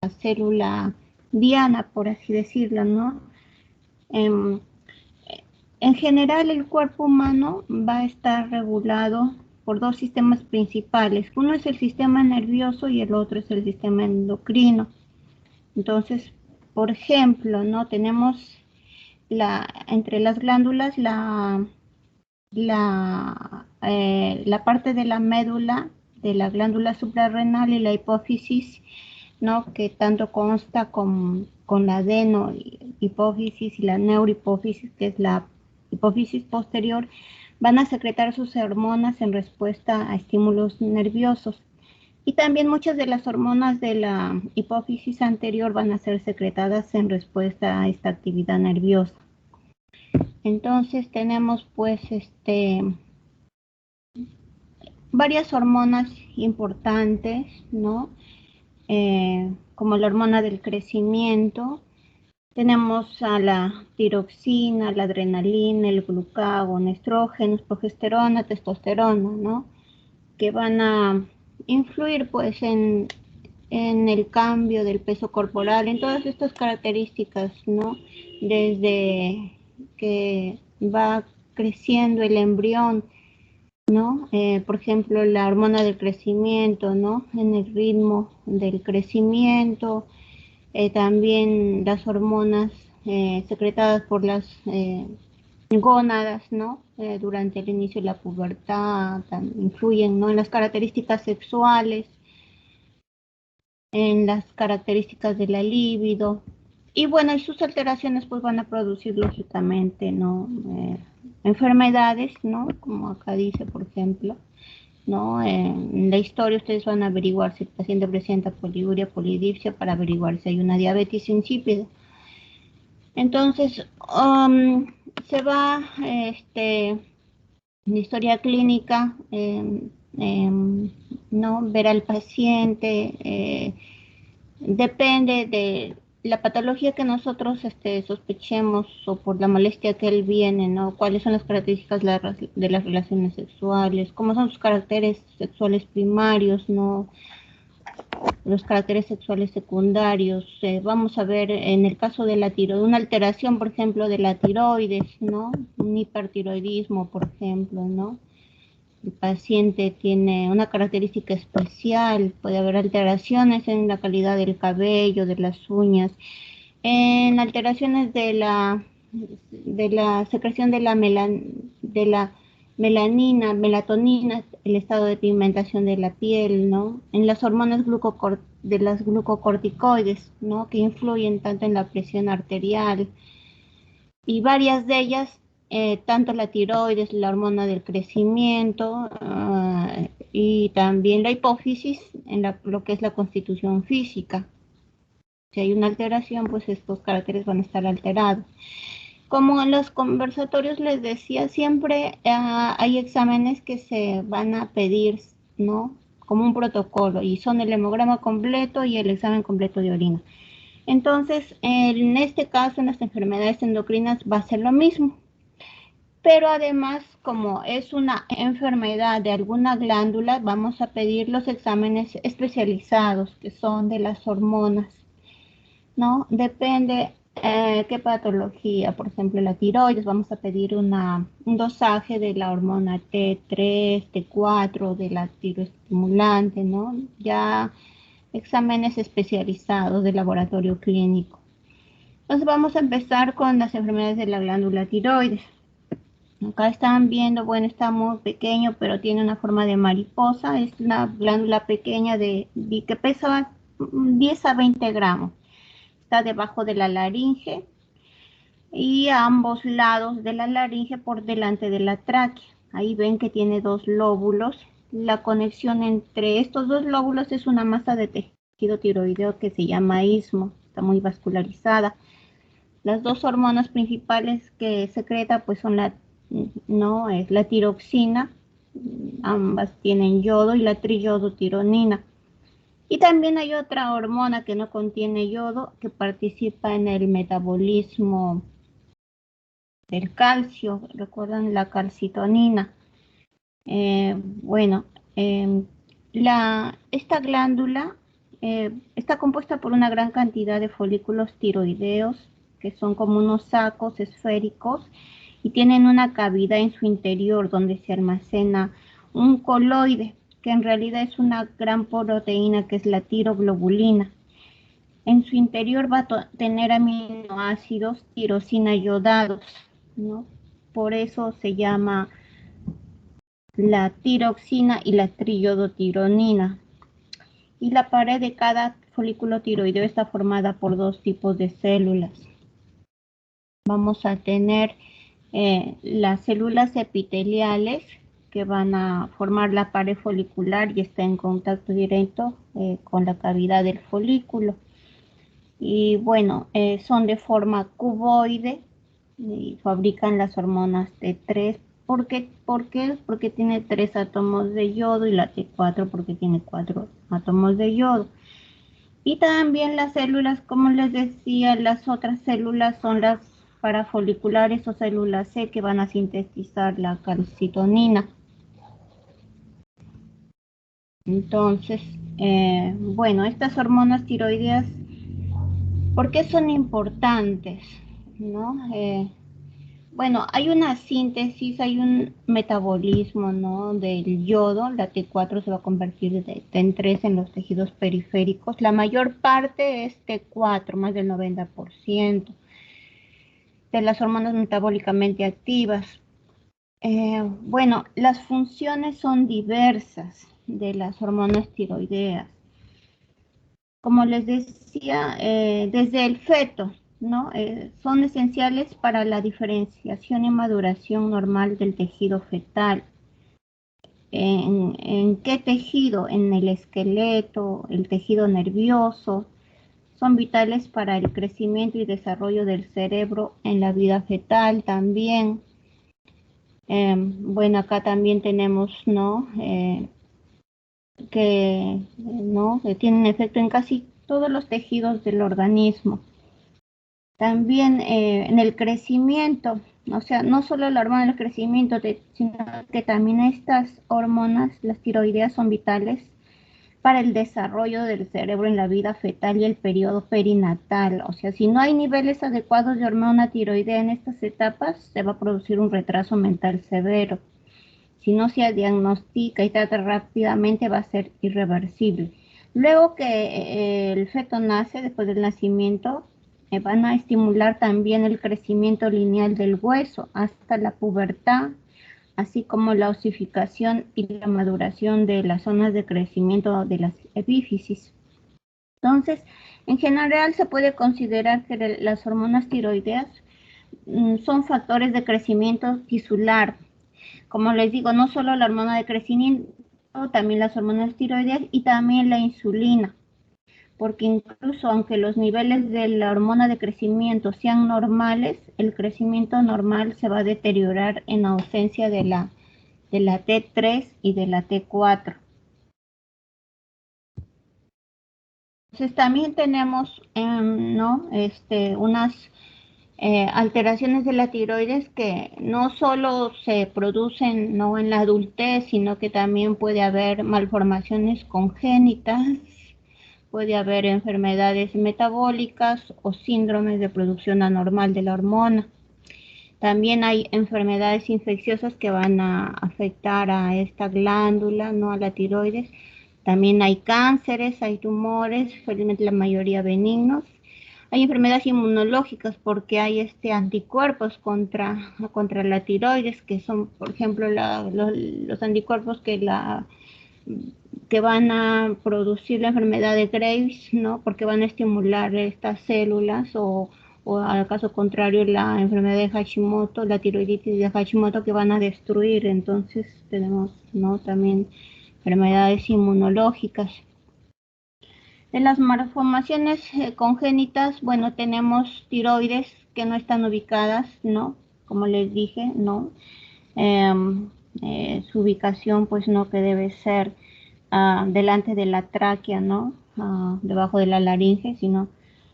célula diana, por así decirlo, ¿no? En general, el cuerpo humano va a estar regulado por dos sistemas principales. Uno es el sistema nervioso y el otro es el sistema endocrino. Entonces, por ejemplo, ¿no? Tenemos entre las glándulas la parte de la médula, de la glándula suprarrenal y la hipófisis, ¿no? Que tanto consta con la adenohipófisis y la neurohipófisis, que es la hipófisis posterior, van a secretar sus hormonas en respuesta a estímulos nerviosos. Y también muchas de las hormonas de la hipófisis anterior van a ser secretadas en respuesta a esta actividad nerviosa. Entonces tenemos pues varias hormonas importantes, ¿no? Como la hormona del crecimiento. Tenemos a la tiroxina, la adrenalina, el glucagón, estrógenos, progesterona, testosterona, ¿no? Que van a influir pues en el cambio del peso corporal, en todas estas características, ¿no? Desde que va creciendo el embrión, ¿no? Por ejemplo, la hormona del crecimiento, ¿no? En el ritmo del crecimiento, también las hormonas secretadas por las gónadas, ¿no? Durante el inicio de la pubertad, influyen, ¿no? En las características sexuales, en las características de la libido. Y bueno, y sus alteraciones pues van a producir lógicamente, ¿no? Enfermedades, ¿no? Como acá dice, por ejemplo, ¿no? En la historia ustedes van a averiguar si el paciente presenta poliuria, polidipsia, para averiguar si hay una diabetes insípida. Entonces, se va, en historia clínica, ¿no? Ver al paciente, depende de la patología que nosotros sospechemos o por la molestia que él viene, ¿no? Cuáles son las características de las relaciones sexuales, cómo son sus caracteres sexuales primarios, ¿no? Los caracteres sexuales secundarios. Vamos a ver en el caso de la tiroides, una alteración, por ejemplo, de la tiroides, ¿no? Un hipertiroidismo, por ejemplo, ¿no? El paciente tiene una característica especial, puede haber alteraciones en la calidad del cabello, de las uñas, en alteraciones de la secreción de la melanina, melatonina, el estado de pigmentación de la piel, ¿no? En las hormonas de las glucocorticoides, ¿no? Que influyen tanto en la presión arterial y varias de ellas, tanto la tiroides, la hormona del crecimiento y también la hipófisis en lo que es la constitución física. Si hay una alteración, pues estos caracteres van a estar alterados. Como en los conversatorios les decía, siempre hay exámenes que se van a pedir, ¿no? Como un protocolo, y son el hemograma completo y el examen completo de orina. Entonces, en este caso, en las enfermedades endocrinas va a ser lo mismo. Pero además, como es una enfermedad de alguna glándula, vamos a pedir los exámenes especializados, que son de las hormonas, ¿no? Depende qué patología, por ejemplo, la tiroides, vamos a pedir un dosaje de la hormona T3, T4, de la tiroestimulante, ¿no? Ya exámenes especializados de laboratorio clínico. Entonces vamos a empezar con las enfermedades de la glándula tiroides. Acá están viendo, bueno, está muy pequeño, pero tiene una forma de mariposa. Es una glándula pequeña que pesa 10 a 20 gramos. Está debajo de la laringe y a ambos lados de la laringe por delante de la tráquea. Ahí ven que tiene dos lóbulos. La conexión entre estos dos lóbulos es una masa de tejido tiroideo que se llama istmo. Está muy vascularizada. Las dos hormonas principales que secreta pues son no, es la tiroxina, ambas tienen yodo, y la triyodotironina. Y también hay otra hormona que no contiene yodo que participa en el metabolismo del calcio, recuerdan la calcitonina. Bueno, esta glándula está compuesta por una gran cantidad de folículos tiroideos, que son como unos sacos esféricos, y tienen una cavidad en su interior donde se almacena un coloide, que en realidad es una gran proteína que es la tiroglobulina. En su interior va a tener aminoácidos tirosina iodados, ¿no? Por eso se llama la tiroxina y la triiodotironina. Y la pared de cada folículo tiroideo está formada por dos tipos de células. Vamos a tener las células epiteliales, que van a formar la pared folicular y está en contacto directo con la cavidad del folículo. Y bueno, son de forma cuboide y fabrican las hormonas T3. ¿Por qué? Porque tiene 3 átomos de yodo y la T4 porque tiene 4 átomos de yodo. Y también las células, como les decía, las otras células son las parafoliculares o células C, que van a sintetizar la calcitonina. Entonces, bueno, estas hormonas tiroideas, ¿por qué son importantes? ¿No? Bueno, hay una síntesis, hay un metabolismo, ¿no? Del yodo. La T4 se va a convertir en 3 en los tejidos periféricos. La mayor parte es T4, más del 90% de las hormonas metabólicamente activas. Bueno, las funciones son diversas de las hormonas tiroideas. Como les decía, desde el feto, ¿no? Son esenciales para la diferenciación y maduración normal del tejido fetal. ¿En qué tejido? En el esqueleto, el tejido nervioso. Son vitales para el crecimiento y desarrollo del cerebro en la vida fetal también. Bueno, acá también tenemos, ¿no? Que tienen efecto en casi todos los tejidos del organismo. También en el crecimiento, o sea, no solo la hormona del crecimiento, sino que también estas hormonas, las tiroideas, son vitales para el desarrollo del cerebro en la vida fetal y el periodo perinatal. O sea, si no hay niveles adecuados de hormona tiroidea en estas etapas, se va a producir un retraso mental severo. Si no se diagnostica y trata rápidamente, va a ser irreversible. Luego que el feto nace, después del nacimiento, van a estimular también el crecimiento lineal del hueso hasta la pubertad, así como la osificación y la maduración de las zonas de crecimiento de las epífisis. Entonces, en general se puede considerar que las hormonas tiroideas son factores de crecimiento tisular. Como les digo, no solo la hormona de crecimiento, también las hormonas tiroideas y también la insulina, porque incluso aunque los niveles de la hormona de crecimiento sean normales, el crecimiento normal se va a deteriorar en ausencia de la T3 y de la T4. Entonces también tenemos ¿no? unas alteraciones de la tiroides que no solo se producen, ¿no? en la adultez, sino que también puede haber malformaciones congénitas, puede haber enfermedades metabólicas o síndromes de producción anormal de la hormona. También hay enfermedades infecciosas que van a afectar a esta glándula, ¿no? a la tiroides. También hay cánceres, hay tumores, felizmente la mayoría benignos. Hay enfermedades inmunológicas porque hay anticuerpos contra la tiroides, que son, por ejemplo, los anticuerpos que van a producir la enfermedad de Graves, ¿no? Porque van a estimular estas células, o al caso contrario la enfermedad de Hashimoto, la tiroiditis de Hashimoto, que van a destruir. Entonces tenemos, ¿no? también enfermedades inmunológicas. De las malformaciones congénitas, bueno, tenemos tiroides que no están ubicadas, ¿no? Como les dije, ¿no? Su ubicación, pues, no, que debe ser delante de la tráquea, ¿no? Debajo de la laringe, sino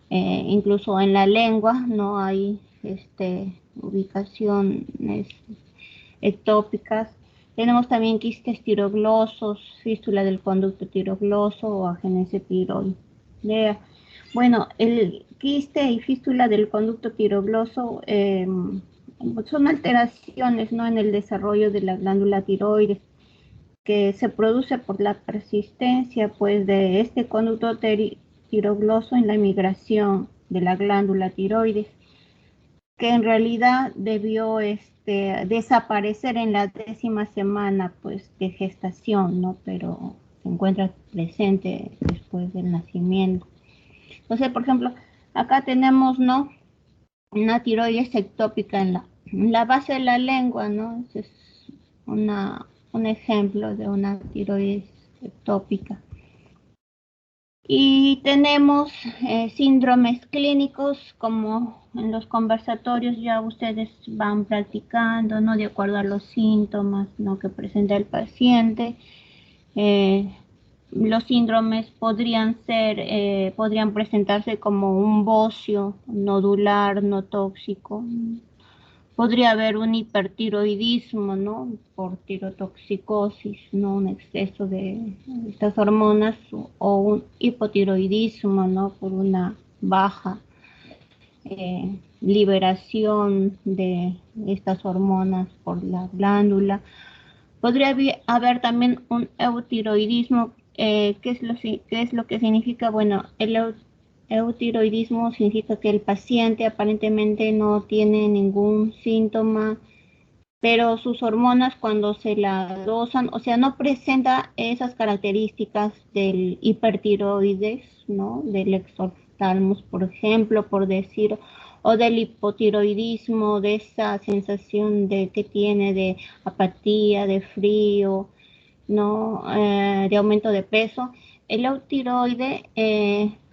incluso en la lengua no hay ubicaciones ectópicas. Tenemos también quistes tiroglosos, fístula del conducto tirogloso o agenesia tiroidea. Bueno, el quiste y fístula del conducto tirogloso son alteraciones, ¿no?, en el desarrollo de la glándula tiroides, que se produce por la persistencia, pues, de este conducto tirogloso en la migración de la glándula tiroides, que en realidad debió desaparecer en la 10ª semana, pues, de gestación, ¿no? Pero se encuentra presente después del nacimiento. Entonces, por ejemplo, acá tenemos, ¿no?, una tiroides ectópica en la base de la lengua, ¿no? Ese es un ejemplo de una tiroides ectópica. Y tenemos síndromes clínicos, como en los conversatorios ya ustedes van practicando, ¿no?, de acuerdo a los síntomas, ¿no?, que presenta el paciente. Los síndromes podrían presentarse como un bocio nodular no tóxico. Podría haber un hipertiroidismo, ¿no?, por tirotoxicosis, ¿no?, un exceso de estas hormonas, o un hipotiroidismo, ¿no?, por una baja liberación de estas hormonas por la glándula. Podría haber también un eutiroidismo. ¿Qué es lo que significa? Bueno, el eutiroidismo significa que el paciente aparentemente no tiene ningún síntoma, pero sus hormonas, cuando se la dosan, o sea, no presenta esas características del hipertiroides, ¿no?, del exophthalmos, por ejemplo, por decir, o del hipotiroidismo, de esa sensación que tiene de apatía, de frío, ¿no?, de aumento de peso. El eutiroide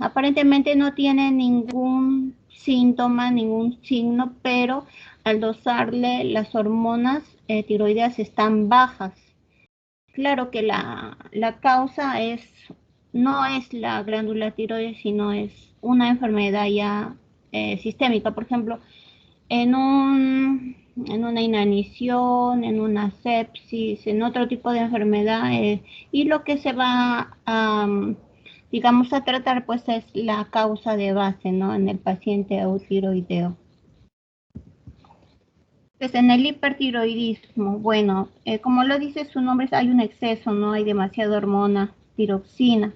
aparentemente no tiene ningún síntoma, ningún signo, pero al dosarle las hormonas tiroideas están bajas. Claro que la causa no es la glándula tiroides, sino es una enfermedad ya sistémica. Por ejemplo, en una inanición, en una sepsis, en otro tipo de enfermedad, y lo que se va digamos, a tratar, pues, es la causa de base, ¿no?, en el paciente eutiroideo. Pues en el hipertiroidismo, bueno, como lo dice su nombre, hay un exceso, ¿no?, hay demasiada hormona, tiroxina,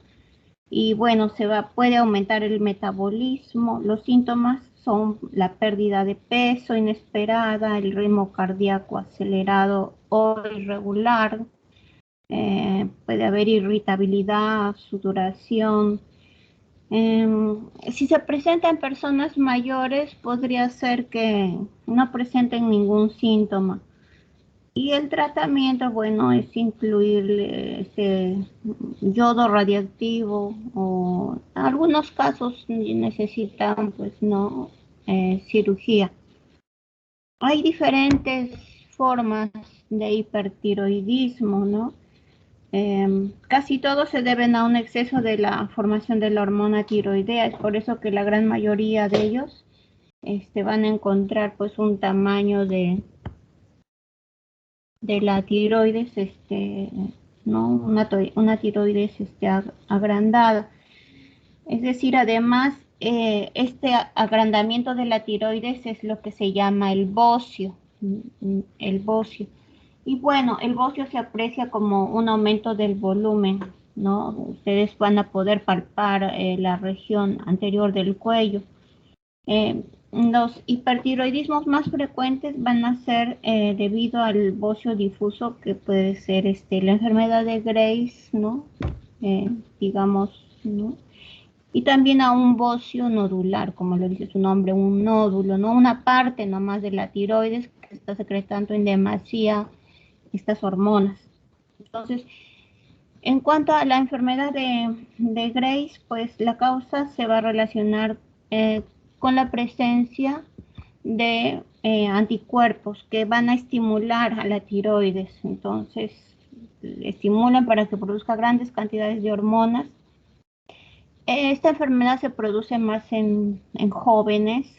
y bueno, puede aumentar el metabolismo. Los síntomas son la pérdida de peso inesperada, el ritmo cardíaco acelerado o irregular, puede haber irritabilidad, sudoración. Si se presenta en personas mayores, podría ser que no presenten ningún síntoma. Y el tratamiento, bueno, es incluirle yodo radiactivo, o en algunos casos necesitan, pues, no, cirugía. Hay diferentes formas de hipertiroidismo, ¿no? Casi todos se deben a un exceso de la formación de la hormona tiroidea. Es por eso que la gran mayoría de ellos van a encontrar, pues, un tamaño de la tiroides, ¿no? Una tiroides agrandada. Es decir, además, este agrandamiento de la tiroides es lo que se llama el bocio. El bocio. Y bueno, el bocio se aprecia como un aumento del volumen, ¿no? Ustedes van a poder palpar la región anterior del cuello. Los hipertiroidismos más frecuentes van a ser debido al bocio difuso, que puede ser la enfermedad de Graves, ¿no? Digamos, ¿no? Y también a un bocio nodular, como lo dice su nombre, un nódulo, ¿no? Una parte nomás de la tiroides que está secretando en demasía estas hormonas. Entonces, en cuanto a la enfermedad de Graves, pues la causa se va a relacionar con la presencia de anticuerpos que van a estimular a la tiroides. Entonces, estimulan para que produzca grandes cantidades de hormonas. Esta enfermedad se produce más en jóvenes,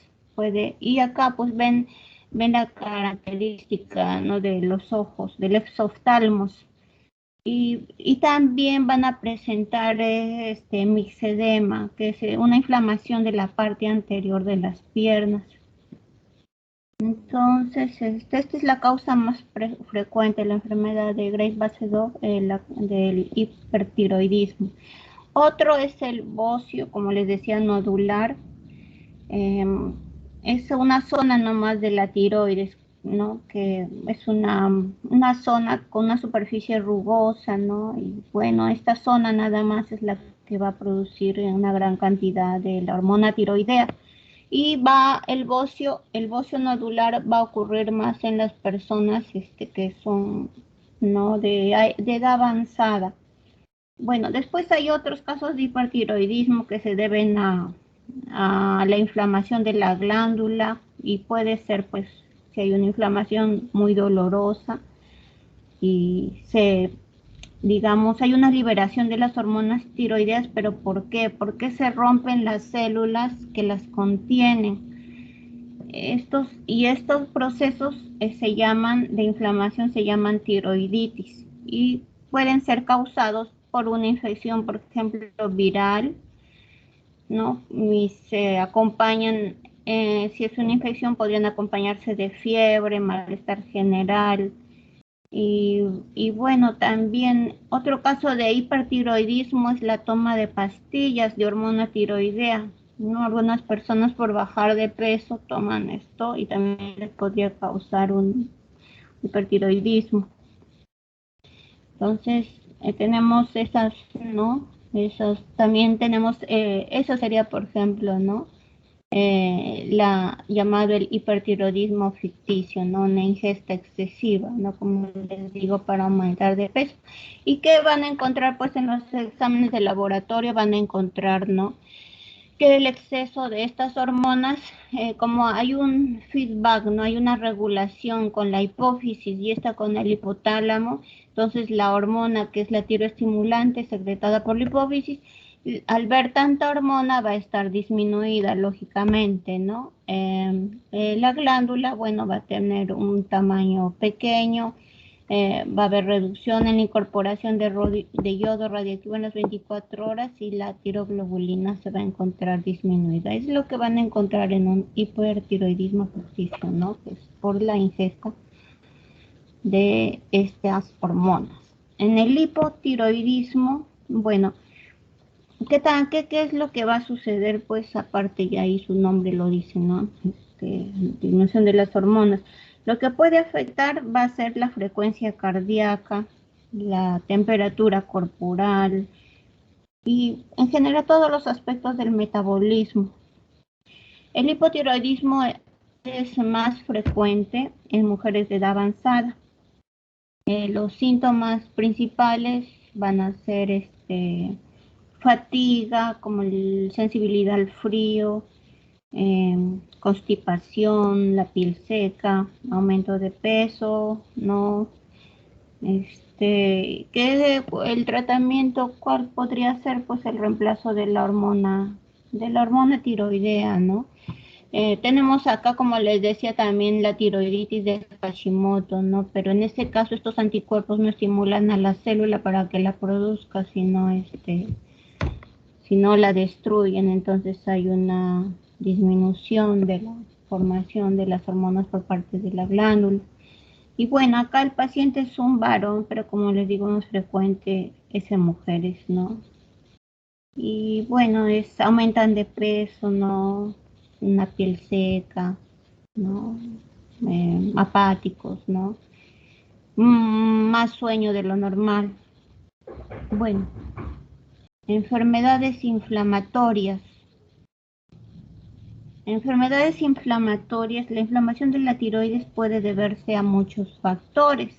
y acá pues ven ven la característica, ¿no?, de los ojos, del exoftalmos. Y también van a presentar este mixedema, que es una inflamación de la parte anterior de las piernas. Entonces, esta es la causa más frecuente, la enfermedad de Graves-Basedow, del hipertiroidismo. Otro es el bocio, como les decía, nodular. Eh, es una zona nomás de la tiroides, ¿no? Que es una zona con una superficie rugosa, ¿no? Y bueno, esta zona nada más es la que va a producir una gran cantidad de la hormona tiroidea. Y el bocio nodular va a ocurrir más en las personas que son, ¿no?, de edad avanzada. Bueno, después hay otros casos de hipertiroidismo que se deben a la inflamación de la glándula, y puede ser, pues, si hay una inflamación muy dolorosa y digamos, hay una liberación de las hormonas tiroideas, pero ¿por qué? Porque se rompen las células que las contienen. Estos procesos de inflamación se llaman tiroiditis, y pueden ser causados por una infección, por ejemplo, viral, ¿no? Y se acompañan, si es una infección, podrían acompañarse de fiebre, malestar general. Y bueno, también otro caso de hipertiroidismo es la toma de pastillas de hormona tiroidea, ¿no? Algunas personas, por bajar de peso, toman esto y también les podría causar un hipertiroidismo. Entonces, tenemos esas, ¿no? También tenemos, eso sería, por ejemplo, ¿no? Llamado el hipertiroidismo ficticio, ¿no? Una ingesta excesiva, ¿no? Como les digo, para aumentar de peso. ¿Y qué van a encontrar? Pues en los exámenes de laboratorio van a encontrar, ¿no?, que el exceso de estas hormonas, como hay un feedback, no hay una regulación con la hipófisis y esta con el hipotálamo, entonces la hormona, que es la tiroestimulante secretada por la hipófisis, al ver tanta hormona va a estar disminuida, lógicamente, ¿no? La glándula, bueno, va a tener un tamaño pequeño. Va a haber reducción en la incorporación de yodo radiactivo en las 24 horas, y la tiroglobulina se va a encontrar disminuida. Es lo que van a encontrar en un hipertiroidismo ficticio, ¿no? Que es por la ingesta de estas hormonas. En el hipotiroidismo, bueno, ¿qué es lo que va a suceder? Pues aparte, ya ahí su nombre lo dice, ¿no? Disminución de las hormonas. Lo que puede afectar va a ser la frecuencia cardíaca, la temperatura corporal y en general todos los aspectos del metabolismo. El hipotiroidismo es más frecuente en mujeres de edad avanzada. Los síntomas principales van a ser fatiga, como sensibilidad al frío, constipación, la piel seca, aumento de peso, ¿no? ¿Qué el tratamiento, cuál podría ser? Pues el reemplazo de la hormona tiroidea, ¿no? Tenemos acá, como les decía, también la tiroiditis de Hashimoto, ¿no? Pero en este caso estos anticuerpos no estimulan a la célula para que la produzca, sino la destruyen. Entonces hay una disminución de la formación de las hormonas por parte de la glándula. Y bueno, acá el paciente es un varón, pero como les digo, más frecuente es en mujeres, ¿no? Y bueno, aumentan de peso, ¿no? Una piel seca, ¿no? Apáticos, ¿no? Más sueño de lo normal. Bueno, enfermedades inflamatorias. Enfermedades inflamatorias, la inflamación de la tiroides puede deberse a muchos factores.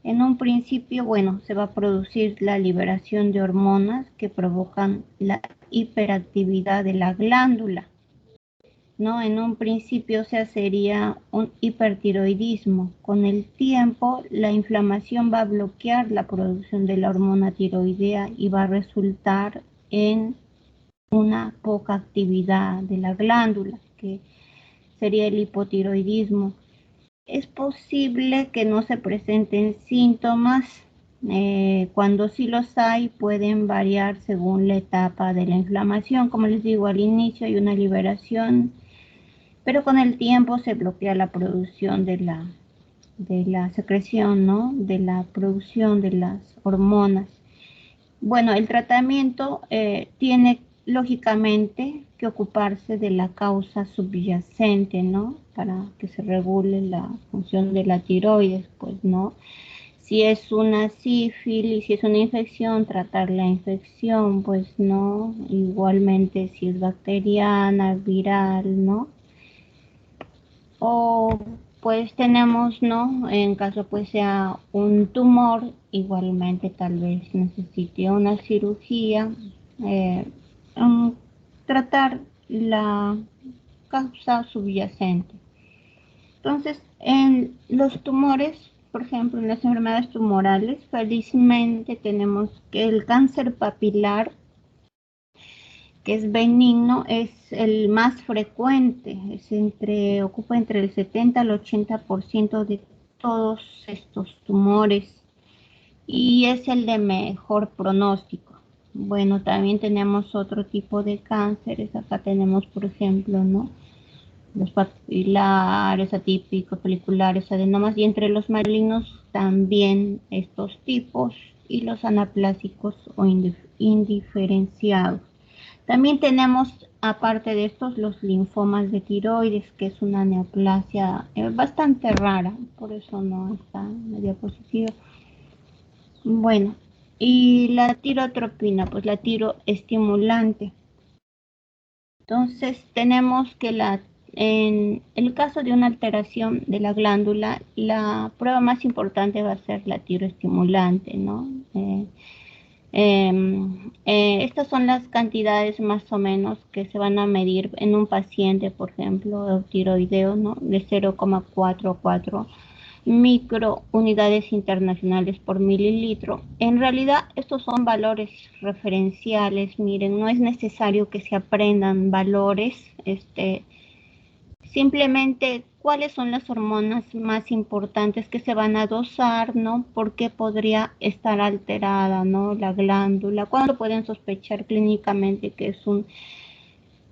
En un principio, bueno, se va a producir la liberación de hormonas que provocan la hiperactividad de la glándula, ¿no? En un principio, sería un hipertiroidismo. Con el tiempo, la inflamación va a bloquear la producción de la hormona tiroidea y va a resultar en una poca actividad de la glándula, que sería el hipotiroidismo. Es posible que no se presenten síntomas. Cuando sí los hay, pueden variar según la etapa de la inflamación. Como les digo, al inicio hay una liberación, pero con el tiempo se bloquea la producción de la secreción, ¿no? De la producción de las hormonas. Bueno, el tratamiento tiene lógicamente que ocuparse de la causa subyacente, ¿no? Para que se regule la función de la tiroides, pues, ¿no? Si es una sífilis, si es una infección, tratar la infección, pues, ¿no? Igualmente si es bacteriana, viral, ¿no? O pues tenemos, ¿no? En caso pues sea un tumor, igualmente tal vez necesite una cirugía, eh, um, tratar la causa subyacente. Entonces, en los tumores, por ejemplo, en las enfermedades tumorales, felizmente tenemos que el cáncer papilar, que es benigno, es el más frecuente, ocupa entre el 70 al 80% de todos estos tumores y es el de mejor pronóstico. Bueno, también tenemos otro tipo de cánceres, acá tenemos, por ejemplo, ¿no? Los papilares, atípicos, foliculares, adenomas, y entre los malignos también estos tipos y los anaplásicos o indiferenciados. También tenemos, aparte de estos, los linfomas de tiroides, que es una neoplasia bastante rara, por eso no está en la diapositiva. Bueno, y la tirotropina, pues la tiroestimulante. Entonces tenemos que en el caso de una alteración de la glándula, la prueba más importante va a ser la tiroestimulante, ¿no? Estas son las cantidades más o menos que se van a medir en un paciente, por ejemplo, tiroideo, ¿no? De 0,44 microunidades internacionales por mililitro. En realidad, estos son valores referenciales. Miren, no es necesario que se aprendan valores, simplemente cuáles son las hormonas más importantes que se van a dosar, ¿no? Porque podría estar alterada, ¿no? La glándula. ¿Cuándo pueden sospechar clínicamente que es un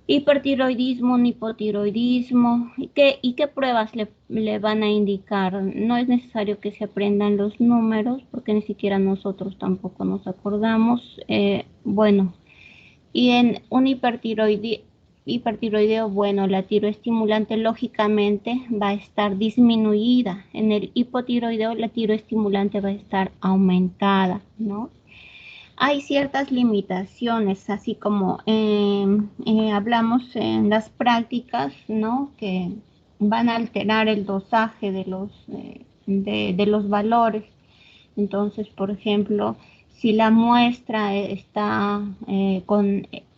hipertiroidismo, un hipotiroidismo? Y qué pruebas le van a indicar? No es necesario que se aprendan los números, porque ni siquiera nosotros tampoco nos acordamos. Bueno, y en un hipertiroideo, bueno, la tiroestimulante lógicamente va a estar disminuida. En el hipotiroideo, la tiroestimulante va a estar aumentada, ¿no? Hay ciertas limitaciones, así como hablamos en las prácticas, ¿no? Que van a alterar el dosaje de los valores. Entonces, por ejemplo, si la muestra está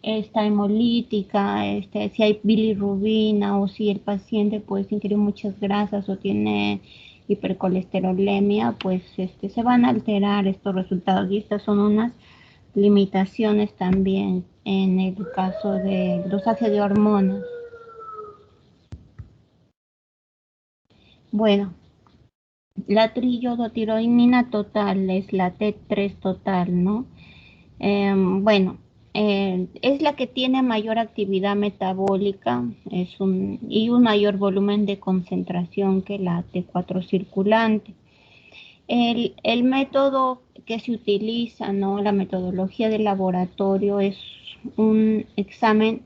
hemolítica, si hay bilirrubina o si el paciente pues ingiere muchas grasas o tiene hipercolesterolemia, pues se van a alterar estos resultados y estas son unas limitaciones también en el caso del dosaje de hormonas. Bueno, la triiodotiroidina total es la T3 total, ¿no? Bueno, es la que tiene mayor actividad metabólica y un mayor volumen de concentración que la T4 circulante. El método que se utiliza, ¿no? La metodología de laboratorio es un examen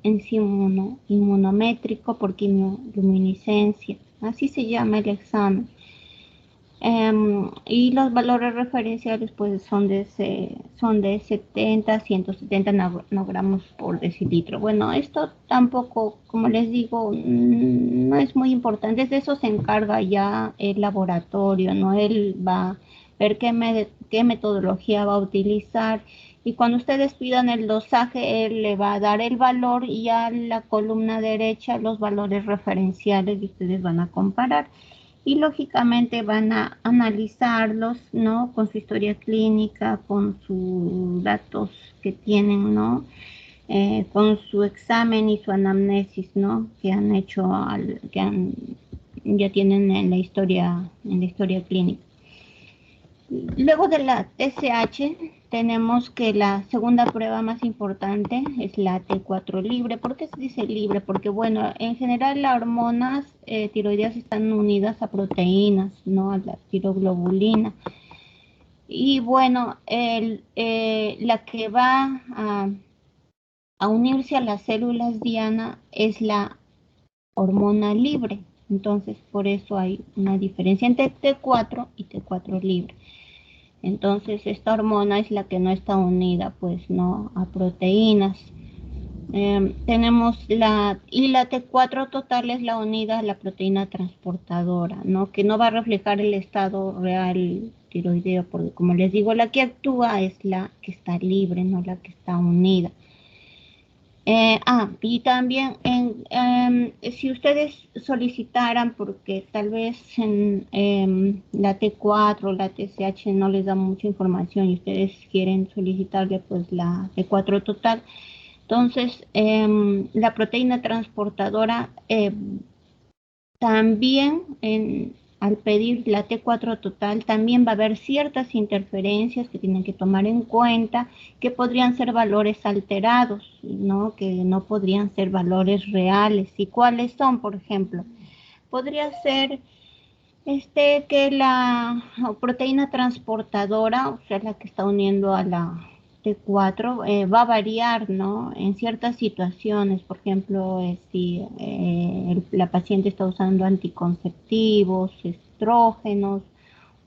inmunométrico por quimioluminiscencia, así se llama el examen. Y los valores referenciales pues son de 70 a 170 nanogramos por decilitro. Bueno, esto tampoco, como les digo, no es muy importante. De eso se encarga ya el laboratorio, ¿no? Él va a ver qué metodología va a utilizar. Y cuando ustedes pidan el dosaje, él le va a dar el valor y a la columna derecha los valores referenciales y ustedes van a comparar y lógicamente van a analizarlos, ¿no? Con su historia clínica, con sus datos que tienen, ¿no? con su examen y su anamnesis, ¿no? Que han hecho, ya tienen en la historia clínica. Luego de la TSH, tenemos que la segunda prueba más importante es la T4 libre. ¿Por qué se dice libre? Porque, bueno, en general las hormonas tiroideas están unidas a proteínas, ¿no? A la tiroglobulina. Y, bueno, la que va a unirse a las células diana es la hormona libre. Entonces, por eso hay una diferencia entre T4 y T4 libre. Entonces, esta hormona es la que no está unida, pues, no a proteínas. Tenemos y la T4 total es la unida a la proteína transportadora, ¿no? Que no va a reflejar el estado real tiroideo, porque como les digo, la que actúa es la que está libre, no la que está unida. Y también si ustedes solicitaran, porque tal vez en la T4 o la TSH no les da mucha información y ustedes quieren solicitarle pues la T4 total, entonces la proteína transportadora también al pedir la T4 total, también va a haber ciertas interferencias que tienen que tomar en cuenta, que podrían ser valores alterados, ¿no? Que no podrían ser valores reales. ¿Y cuáles son, por ejemplo? Podría ser que la proteína transportadora, o sea, la que está uniendo a la T4, va a variar, ¿no? En ciertas situaciones, por ejemplo, si la paciente está usando anticonceptivos, estrógenos,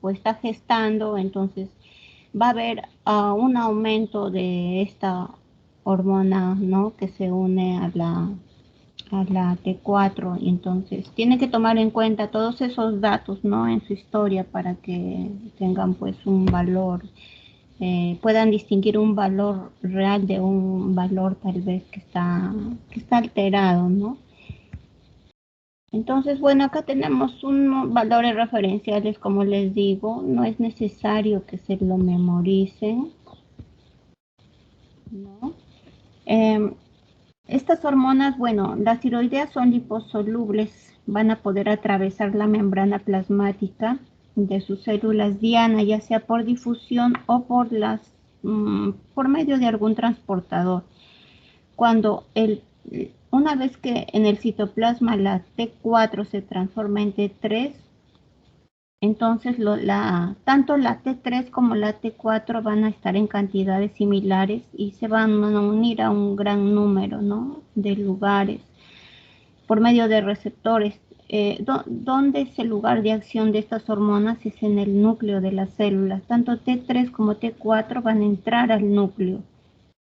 o está gestando, entonces va a haber un aumento de esta hormona, ¿no? Que se une a la T4 y entonces tiene que tomar en cuenta todos esos datos, ¿no? En su historia para que tengan pues un valor, puedan distinguir un valor real de un valor tal vez que está alterado, ¿no? Entonces, bueno, acá tenemos unos valores referenciales, como les digo, no es necesario que se lo memoricen, ¿no? Eh, Estas hormonas, bueno, las tiroideas son liposolubles, van a poder atravesar la membrana plasmática de sus células diana, ya sea por difusión o por medio de algún transportador. Cuando una vez que en el citoplasma la T4 se transforma en T3, entonces tanto la T3 como la T4 van a estar en cantidades similares y se van a unir a un gran número, ¿no? De lugares por medio de receptores. ¿Dónde es el lugar de acción de estas hormonas? Es en el núcleo de las células. Tanto T3 como T4 van a entrar al núcleo,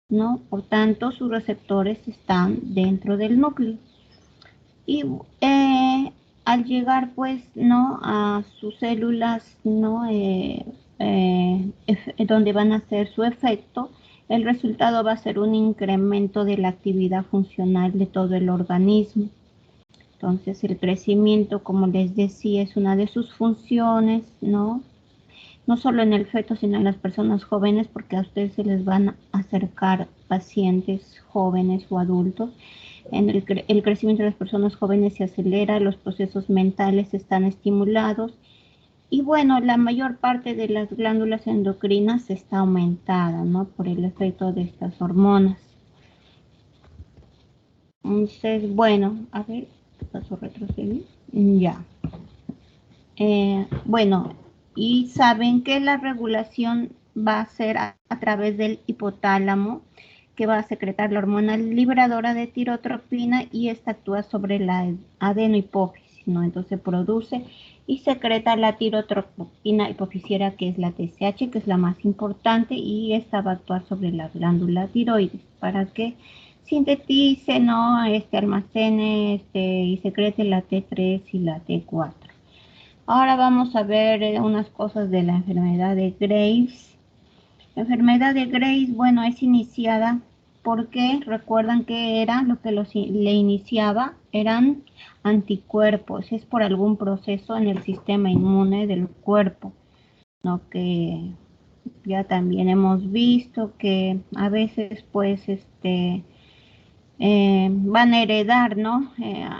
¿no? Por tanto, sus receptores están dentro del núcleo. Y al llegar pues no a sus células no donde van a hacer su efecto, el resultado va a ser un incremento de la actividad funcional de todo el organismo. Entonces el crecimiento, como les decía, es una de sus funciones, no solo en el feto sino en las personas jóvenes, porque a ustedes se les van a acercar pacientes jóvenes o adultos. El crecimiento de las personas jóvenes se acelera, los procesos mentales están estimulados y bueno, la mayor parte de las glándulas endocrinas está aumentada, ¿no? Por el efecto de estas hormonas. Entonces, bueno, a ver, paso a retroceder. Ya. Bueno, y saben que la regulación va a ser a través del hipotálamo, que va a secretar la hormona liberadora de tirotropina y esta actúa sobre la adenohipófisis, ¿no? Entonces produce y secreta la tirotropina hipofisiera, que es la TSH, que es la más importante, y esta va a actuar sobre la glándula tiroides para que sintetice, ¿no? Almacene y secrete la T3 y la T4. Ahora vamos a ver unas cosas de la enfermedad de Graves. La enfermedad de Graves, bueno, es iniciada porque recuerdan que era lo que le iniciaba, eran anticuerpos, es por algún proceso en el sistema inmune del cuerpo, ¿no? Que ya también hemos visto que a veces pues van a heredar, ¿no?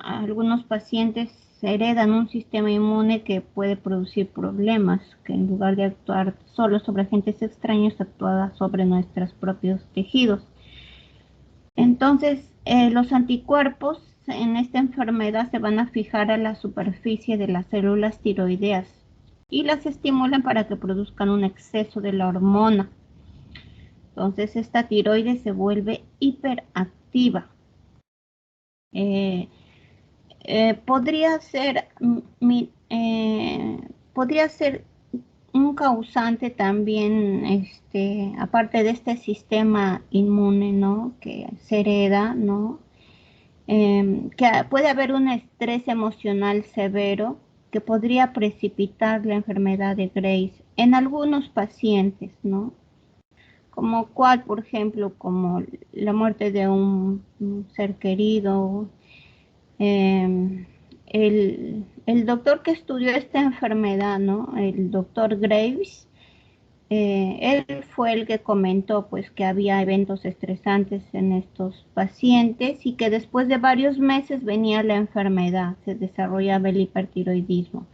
Algunos pacientes heredan un sistema inmune que puede producir problemas, que en lugar de actuar solo sobre agentes extraños, actúa sobre nuestros propios tejidos. Entonces, los anticuerpos en esta enfermedad se van a fijar a la superficie de las células tiroideas y las estimulan para que produzcan un exceso de la hormona. Entonces, esta tiroides se vuelve hiperactiva. Eh, podría ser, podría ser un causante también, aparte de este sistema inmune, ¿no? Que se hereda, ¿no? Que puede haber un estrés emocional severo que podría precipitar la enfermedad de Graves en algunos pacientes, ¿no? Como cuál, por ejemplo, como la muerte de un ser querido. El doctor que estudió esta enfermedad, ¿no? El doctor Graves, él fue el que comentó pues que había eventos estresantes en estos pacientes y que después de varios meses venía la enfermedad, se desarrollaba el hipertiroidismo.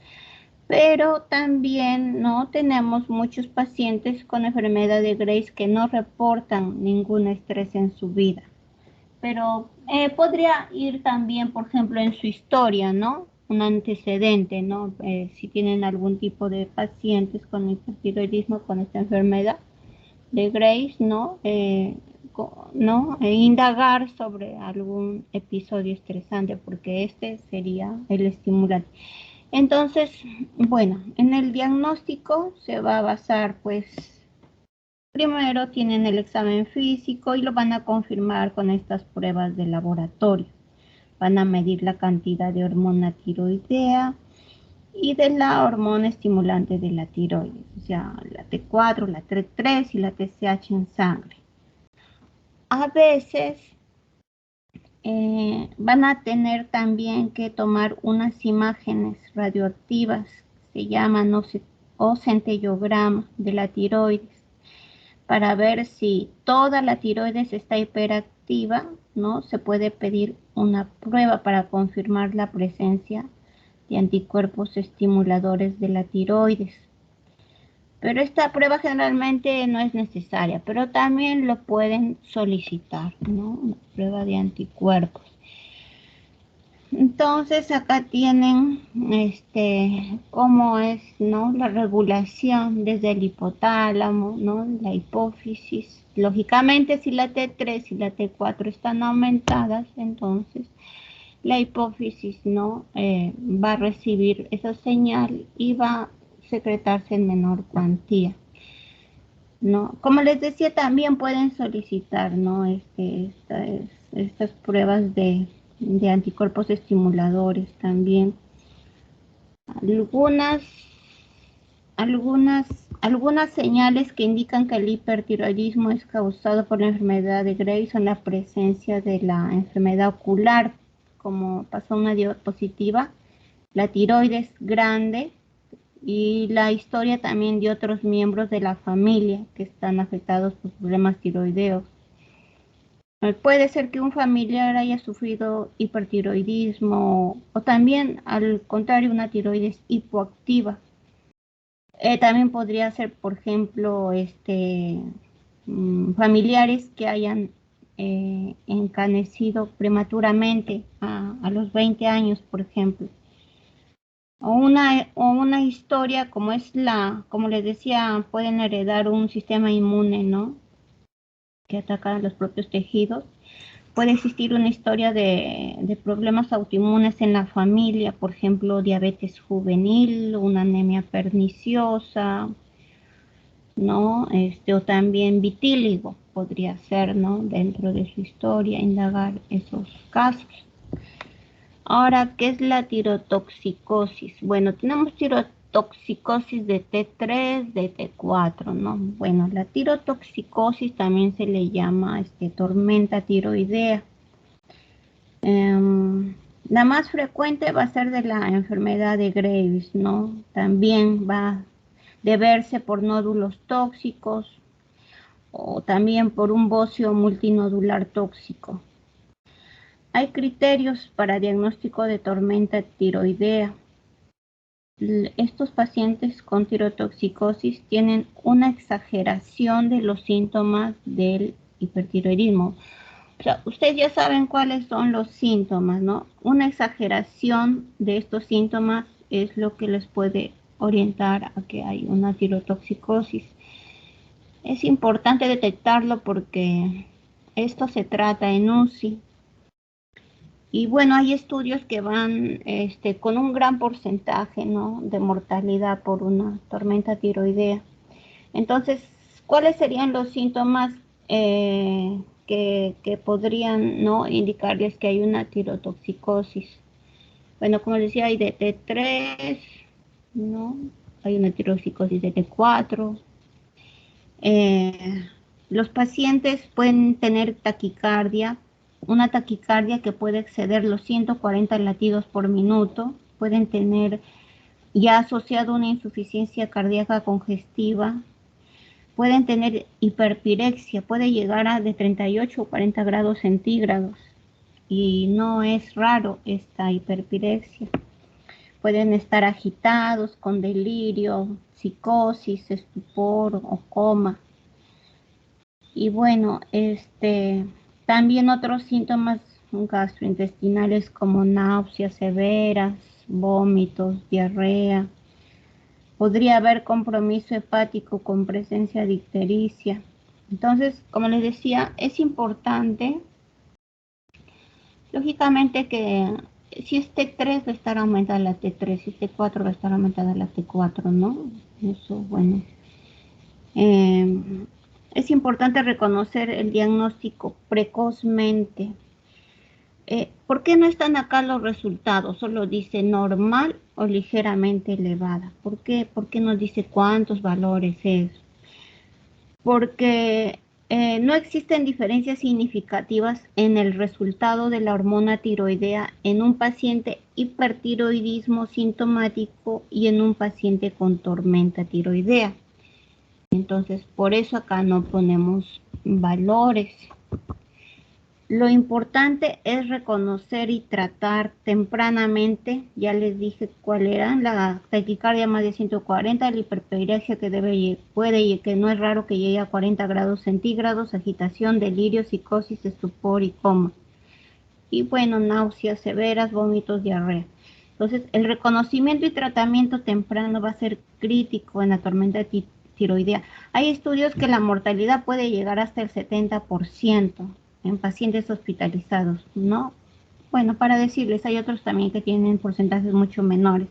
Pero también no tenemos muchos pacientes con enfermedad de Graves que no reportan ningún estrés en su vida. Pero podría ir también, por ejemplo, en su historia, ¿no? Un antecedente, ¿no? Si tienen algún tipo de pacientes con hipertiroidismo, con esta enfermedad de Graves, ¿no? ¿No? Indagar sobre algún episodio estresante, porque este sería el estimulante. Entonces, bueno, en el diagnóstico se va a basar, pues, primero tienen el examen físico y lo van a confirmar con estas pruebas de laboratorio. Van a medir la cantidad de hormona tiroidea y de la hormona estimulante de la tiroides, o sea, la T4, la T3 y la TSH en sangre. A veces van a tener también que tomar unas imágenes radioactivas, se llaman o centellograma de la tiroides, para ver si toda la tiroides está hiperactiva, ¿no? Se puede pedir una prueba para confirmar la presencia de anticuerpos estimuladores de la tiroides. Pero esta prueba generalmente no es necesaria, pero también lo pueden solicitar, ¿no? Una prueba de anticuerpos. Entonces acá tienen cómo es, ¿no? La regulación desde el hipotálamo, ¿no? La hipófisis. Lógicamente, si la T3 y la T4 están aumentadas, entonces la hipófisis, ¿no? Va a recibir esa señal y va a secretarse en menor cuantía, ¿no? Como les decía, también pueden solicitar, ¿no? Estas pruebas de anticuerpos estimuladores también. Algunas, algunas señales que indican que el hipertiroidismo es causado por la enfermedad de Graves son la presencia de la enfermedad ocular, como pasó una diapositiva, la tiroides grande y la historia también de otros miembros de la familia que están afectados por problemas tiroideos. Puede ser que un familiar haya sufrido hipertiroidismo o también, al contrario, una tiroides hipoactiva. También podría ser, por ejemplo, familiares que hayan encanecido prematuramente a los 20 años, por ejemplo. O una historia como como les decía, pueden heredar un sistema inmune, ¿no? Que ataca a los propios tejidos. Puede existir una historia de problemas autoinmunes en la familia, por ejemplo, diabetes juvenil, una anemia perniciosa, ¿no? O también vitíligo podría ser, ¿no? Dentro de su historia, indagar esos casos. Ahora, ¿qué es la tirotoxicosis? Bueno, tenemos tirotoxicosis de T3, de T4, ¿no? Bueno, la tirotoxicosis también se le llama tormenta tiroidea. La más frecuente va a ser de la enfermedad de Graves, ¿no? También va de verse por nódulos tóxicos o también por un bocio multinodular tóxico. Hay criterios para diagnóstico de tormenta tiroidea. Estos pacientes con tirotoxicosis tienen una exageración de los síntomas del hipertiroidismo. O sea, ustedes ya saben cuáles son los síntomas, ¿no? Una exageración de estos síntomas es lo que les puede orientar a que hay una tirotoxicosis. Es importante detectarlo porque esto se trata en UCI. Y bueno, hay estudios que van con un gran porcentaje, ¿no?, de mortalidad por una tormenta tiroidea. Entonces, ¿cuáles serían los síntomas que podrían, ¿no?, indicarles que hay una tirotoxicosis? Bueno, como les decía, hay de T3, ¿no? Hay una tirotoxicosis de T4. Los pacientes pueden tener taquicardia, una taquicardia que puede exceder los 140 latidos por minuto, pueden tener ya asociado una insuficiencia cardíaca congestiva, pueden tener hiperpirexia, puede llegar a de 38 o 40 grados centígrados y no es raro esta hiperpirexia. Pueden estar agitados, con delirio, psicosis, estupor o coma. Y bueno, también otros síntomas gastrointestinales como náuseas severas, vómitos, diarrea. Podría haber compromiso hepático con presencia de ictericia. Entonces, como les decía, es importante, lógicamente, que si es T3 va a estar aumentada la T3, si es T4 va a estar aumentada la T4, ¿no? Eso, bueno. Es importante reconocer el diagnóstico precozmente. ¿Por qué no están acá los resultados? Solo dice normal o ligeramente elevada. ¿Por qué? ¿Por qué no dice cuántos valores es? Porque no existen diferencias significativas en el resultado de la hormona tiroidea en un paciente hipertiroidismo sintomático y en un paciente con tormenta tiroidea. Entonces, por eso acá no ponemos valores. Lo importante es reconocer y tratar tempranamente. Ya les dije cuál era: la taquicardia más de 140, la hiperpirexia que no es raro que llegue a 40 grados centígrados, agitación, delirio, psicosis, estupor y coma. Y bueno, náuseas severas, vómitos, diarrea. Entonces, el reconocimiento y tratamiento temprano va a ser crítico en la tormenta tiroidea. Hay estudios que la mortalidad puede llegar hasta el 70% en pacientes hospitalizados, ¿no? Bueno, para decirles, hay otros también que tienen porcentajes mucho menores.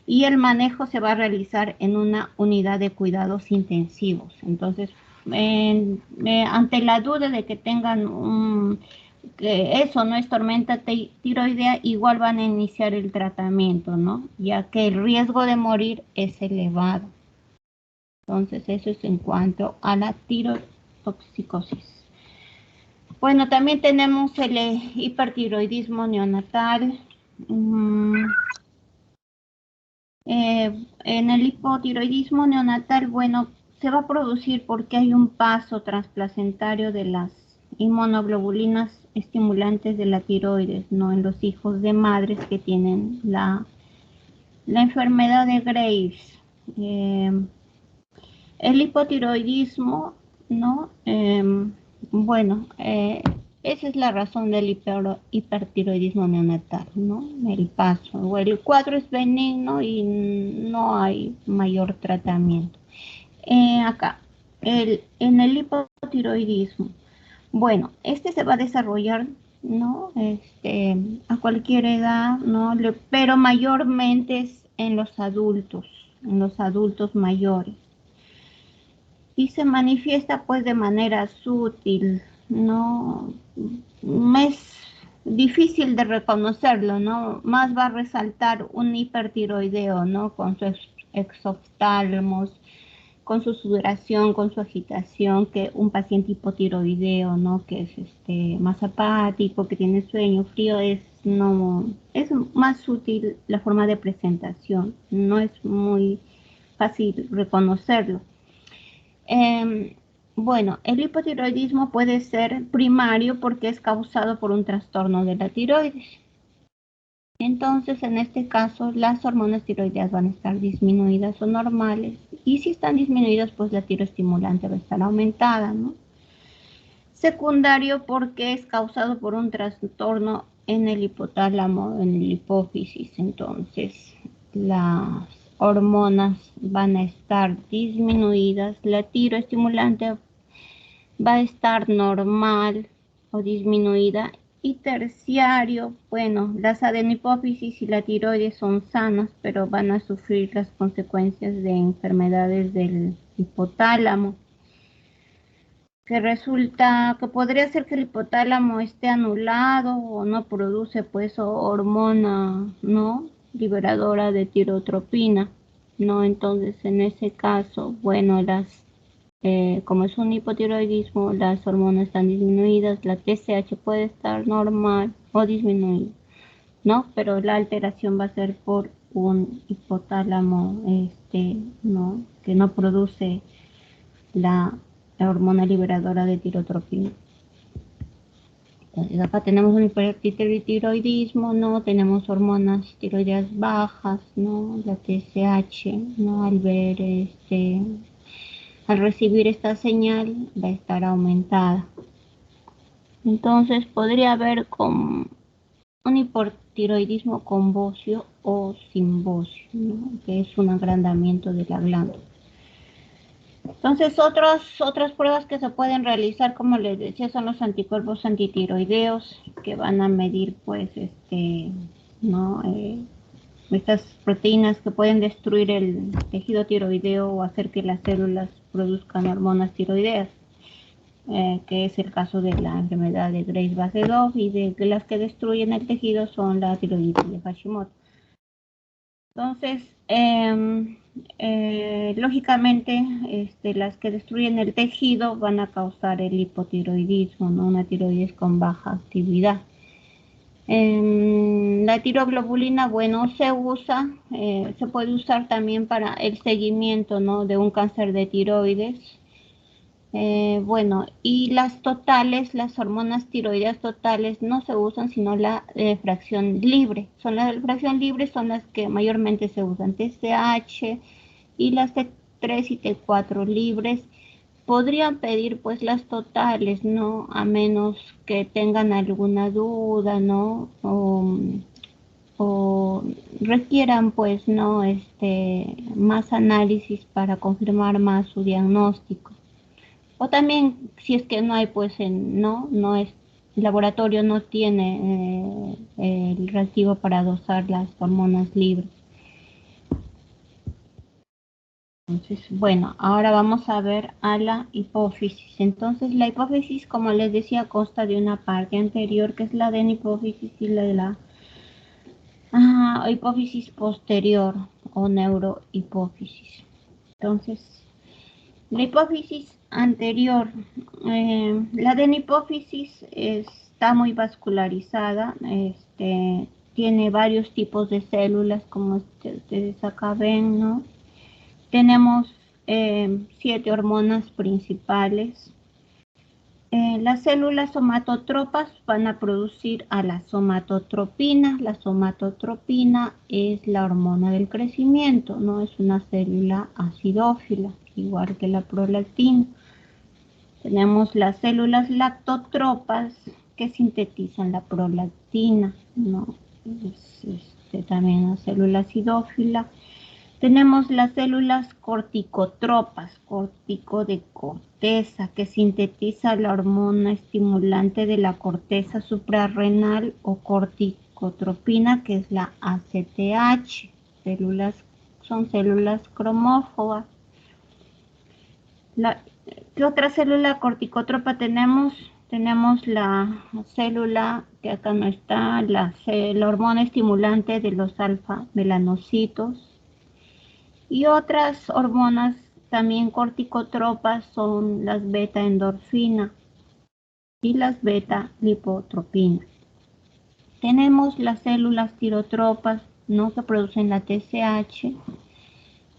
Y el manejo se va a realizar en una unidad de cuidados intensivos. Entonces, ante la duda de que tengan que eso no es tormenta tiroidea, igual van a iniciar el tratamiento, ¿no? Ya que el riesgo de morir es elevado. Entonces, eso es en cuanto a la tirotoxicosis. Bueno, también tenemos el hipertiroidismo neonatal. En el hipotiroidismo neonatal, bueno, se va a producir porque hay un paso transplacentario de las inmunoglobulinas estimulantes de la tiroides, ¿no?, en los hijos de madres que tienen la enfermedad de Graves. El hipotiroidismo, ¿no? Bueno, esa es la razón del hipertiroidismo neonatal, ¿no? El paso, o el cuadro es benigno y no hay mayor tratamiento. Acá, en el hipotiroidismo, bueno, se va a desarrollar, ¿no?, a cualquier edad, ¿no? Pero mayormente es en los adultos mayores. Y se manifiesta pues de manera sutil, ¿no? Es difícil de reconocerlo, ¿no? Más va a resaltar un hipertiroideo, ¿no?, con su exoftalmos, con su sudoración, con su agitación, que un paciente hipotiroideo, ¿no?, que es más apático, que tiene sueño, frío, es más sutil la forma de presentación, no es muy fácil reconocerlo. Bueno, el hipotiroidismo puede ser primario porque es causado por un trastorno de la tiroides. Entonces, en este caso, las hormonas tiroideas van a estar disminuidas o normales. Y si están disminuidas, pues la tiroestimulante va a estar aumentada, ¿no? Secundario porque es causado por un trastorno en el hipotálamo, en el hipófisis. Entonces, las hormonas van a estar disminuidas, la tiroestimulante va a estar normal o disminuida. Y terciario, bueno, las adenopófisis y la tiroides son sanas, pero van a sufrir las consecuencias de enfermedades del hipotálamo, que resulta que podría ser que el hipotálamo esté anulado o no produce pues hormona, ¿no? Liberadora de tirotropina, ¿no? Entonces en ese caso, bueno, como es un hipotiroidismo, las hormonas están disminuidas, la TSH puede estar normal o disminuida, ¿no? Pero la alteración va a ser por un hipotálamo, ¿no? Que no produce la hormona liberadora de tirotropina. Entonces acá tenemos un hipertiroidismo, ¿no? Tenemos hormonas tiroideas bajas, ¿no? La TSH, ¿no? Al recibir esta señal va a estar aumentada. Entonces podría haber con un hipotiroidismo con bocio o sin bocio, ¿no? Que es un agrandamiento de la glándula. Entonces, otras pruebas que se pueden realizar, como les decía, son los anticuerpos antitiroideos, que van a medir, pues, ¿no? Estas proteínas que pueden destruir el tejido tiroideo o hacer que las células produzcan hormonas tiroideas, que es el caso de la enfermedad de Graves-Basedow, y de las que destruyen el tejido son la tiroiditis de Hashimoto. Entonces, lógicamente, las que destruyen el tejido van a causar el hipotiroidismo, ¿no? Una tiroides con baja actividad. La tiroglobulina, bueno, se puede usar también para el seguimiento, ¿no? De un cáncer de tiroides. Bueno, y las totales, las hormonas tiroideas totales no se usan, sino la fracción libre. Las fracción libre son las que mayormente se usan, TSH, y las T3 y T4 libres. Podrían pedir pues las totales, ¿no? A menos que tengan alguna duda, ¿no? O requieran pues, ¿no? Más análisis para confirmar más su diagnóstico. O también, si es que no hay, pues, no es, el laboratorio no tiene el reactivo para dosar las hormonas libres. Entonces, bueno, ahora vamos a ver a la hipófisis. Entonces, la hipófisis, como les decía, consta de una parte anterior, que es la adenopófisis, y la de la hipófisis posterior o neurohipófisis. Entonces, la hipófisis anterior, la adenopófisis está muy vascularizada, tiene varios tipos de células, como ustedes acá ven, ¿no? Tenemos 7 hormonas principales. Las células somatotropas van a producir a la somatotropina. La somatotropina es la hormona del crecimiento, no es una célula acidófila, igual que la prolactina. Tenemos las células lactotropas que sintetizan la prolactina, ¿no? Es también una célula acidófila. Tenemos las células corticotropas, cortico de corteza, que sintetiza la hormona estimulante de la corteza suprarrenal o corticotropina, que es la ACTH. Son células cromófobas. ¿Qué otra célula corticotropa tenemos? Tenemos la célula, que acá no está, la hormona estimulante de los alfa-melanocitos. Y otras hormonas también corticotropas son las beta-endorfina y las beta-lipotropina. Tenemos las células tirotropas, ¿no? Que producen la TSH,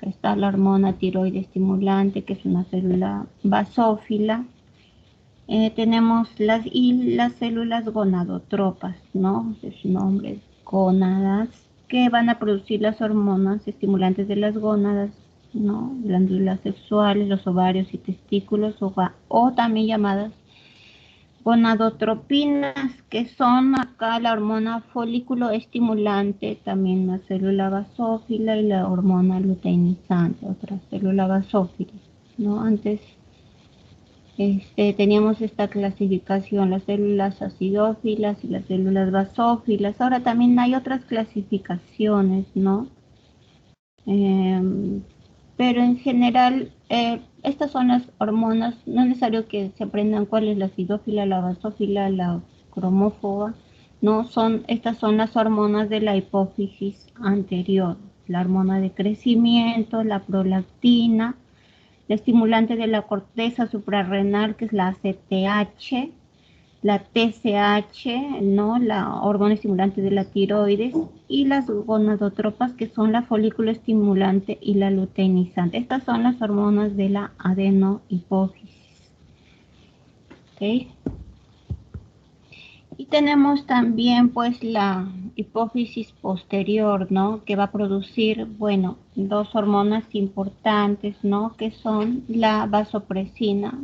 que está la hormona tiroide estimulante, que es una célula basófila. Tenemos las células gonadotropas, ¿no? Es su nombre, gónadas, que van a producir las hormonas estimulantes de las gónadas, ¿no? Glándulas sexuales, los ovarios y testículos, o también llamadas gonadotropinas, que son acá la hormona folículo estimulante, también la célula basófila, y la hormona luteinizante, otra célula basófila, ¿no? Antes teníamos esta clasificación, las células acidófilas y las células basófilas. Ahora también hay otras clasificaciones, ¿no? Pero en general, estas son las hormonas. No es necesario que se aprendan cuál es la acidófila, la basófila, la cromófoba. No, estas son las hormonas de la hipófisis anterior. La hormona de crecimiento, la prolactina, la estimulante de la corteza suprarrenal, que es la ACTH, la TSH, ¿no? La hormona estimulante de la tiroides, y las gonadotropas, que son la folículo estimulante y la luteinizante. Estas son las hormonas de la adenohipófisis. ¿Okay? Y tenemos también pues la hipófisis posterior, ¿no? Que va a producir, bueno, dos hormonas importantes, ¿no? Que son la vasopresina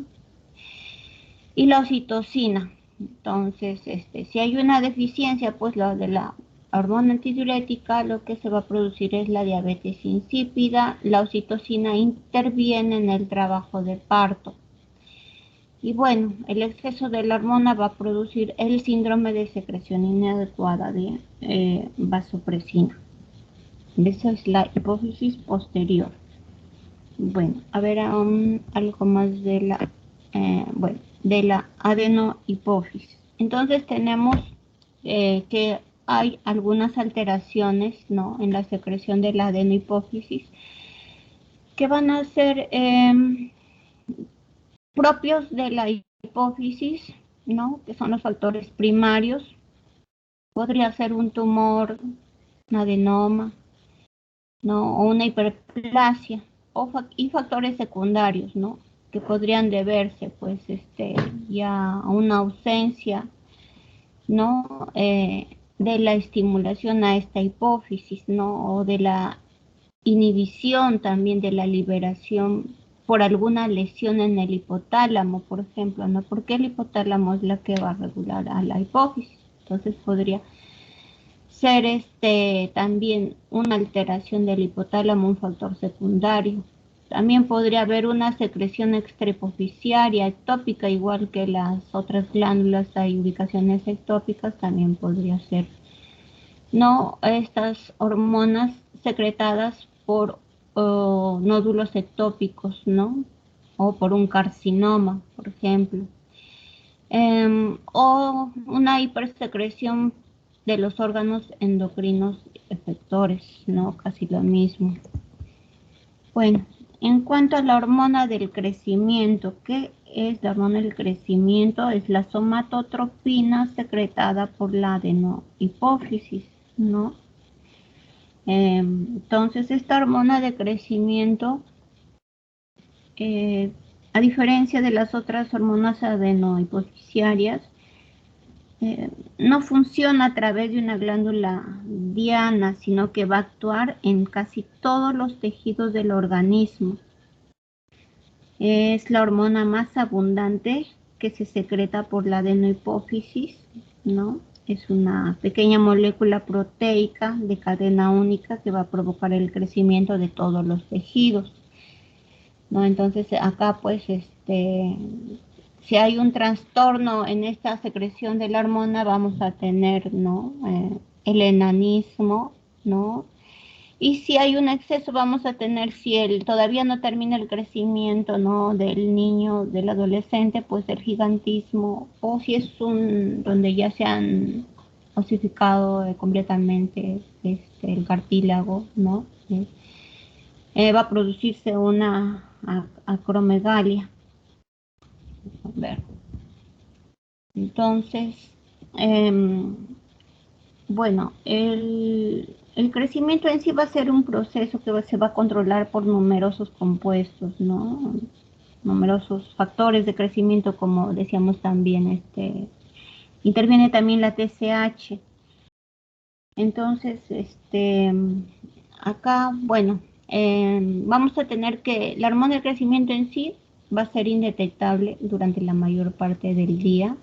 y la oxitocina. Entonces, si hay una deficiencia, pues la de la hormona antidiurética, lo que se va a producir es la diabetes insípida. La oxitocina interviene en el trabajo de parto. Y bueno, el exceso de la hormona va a producir el síndrome de secreción inadecuada de vasopresina. Esa es la hipófisis posterior. Bueno, a ver algo más de de la adenohipófisis. Entonces tenemos que hay algunas alteraciones, ¿no? En la secreción de la adenohipófisis que van a ser propios de la hipófisis, ¿no? Que son los factores primarios. Podría ser un tumor, un adenoma, ¿no? O una hiperplasia, y factores secundarios, ¿no? Que podrían deberse, pues, ya a una ausencia, ¿no? De la estimulación a esta hipófisis, ¿no? O de la inhibición también de la liberación por alguna lesión en el hipotálamo, por ejemplo, ¿no? Porque el hipotálamo es la que va a regular a la hipófisis. Entonces podría ser también una alteración del hipotálamo, un factor secundario. También podría haber una secreción extrahipoficiaria ectópica, igual que las otras glándulas, hay ubicaciones ectópicas, también podría ser, no, estas hormonas secretadas por nódulos ectópicos, ¿no? O por un carcinoma, por ejemplo. O una hipersecreción de los órganos endocrinos efectores, ¿no? Casi lo mismo. Bueno, en cuanto a la hormona del crecimiento, ¿qué es la hormona del crecimiento? Es la somatotropina secretada por la adenohipófisis, ¿no? Entonces, esta hormona de crecimiento, a diferencia de las otras hormonas adenohipofisiarias, no funciona a través de una glándula diana, sino que va a actuar en casi todos los tejidos del organismo. Es la hormona más abundante que se secreta por la adenohipófisis, ¿no? Es una pequeña molécula proteica de cadena única que va a provocar el crecimiento de todos los tejidos, ¿no? Entonces acá pues si hay un trastorno en esta secreción de la hormona, vamos a tener, ¿no? El enanismo, ¿no? Y si hay un exceso, vamos a tener, si todavía no termina el crecimiento, ¿no? Del niño, del adolescente, pues el gigantismo, o si es donde ya se han osificado completamente el cartílago, ¿no? Va a producirse una acromegalia. A ver. Entonces, bueno, el crecimiento en sí va a ser un proceso que se va a controlar por numerosos compuestos, ¿no? Numerosos factores de crecimiento, como decíamos también, interviene también la TSH. Entonces, acá, bueno, vamos a tener que la hormona del crecimiento en sí va a ser indetectable durante la mayor parte del día,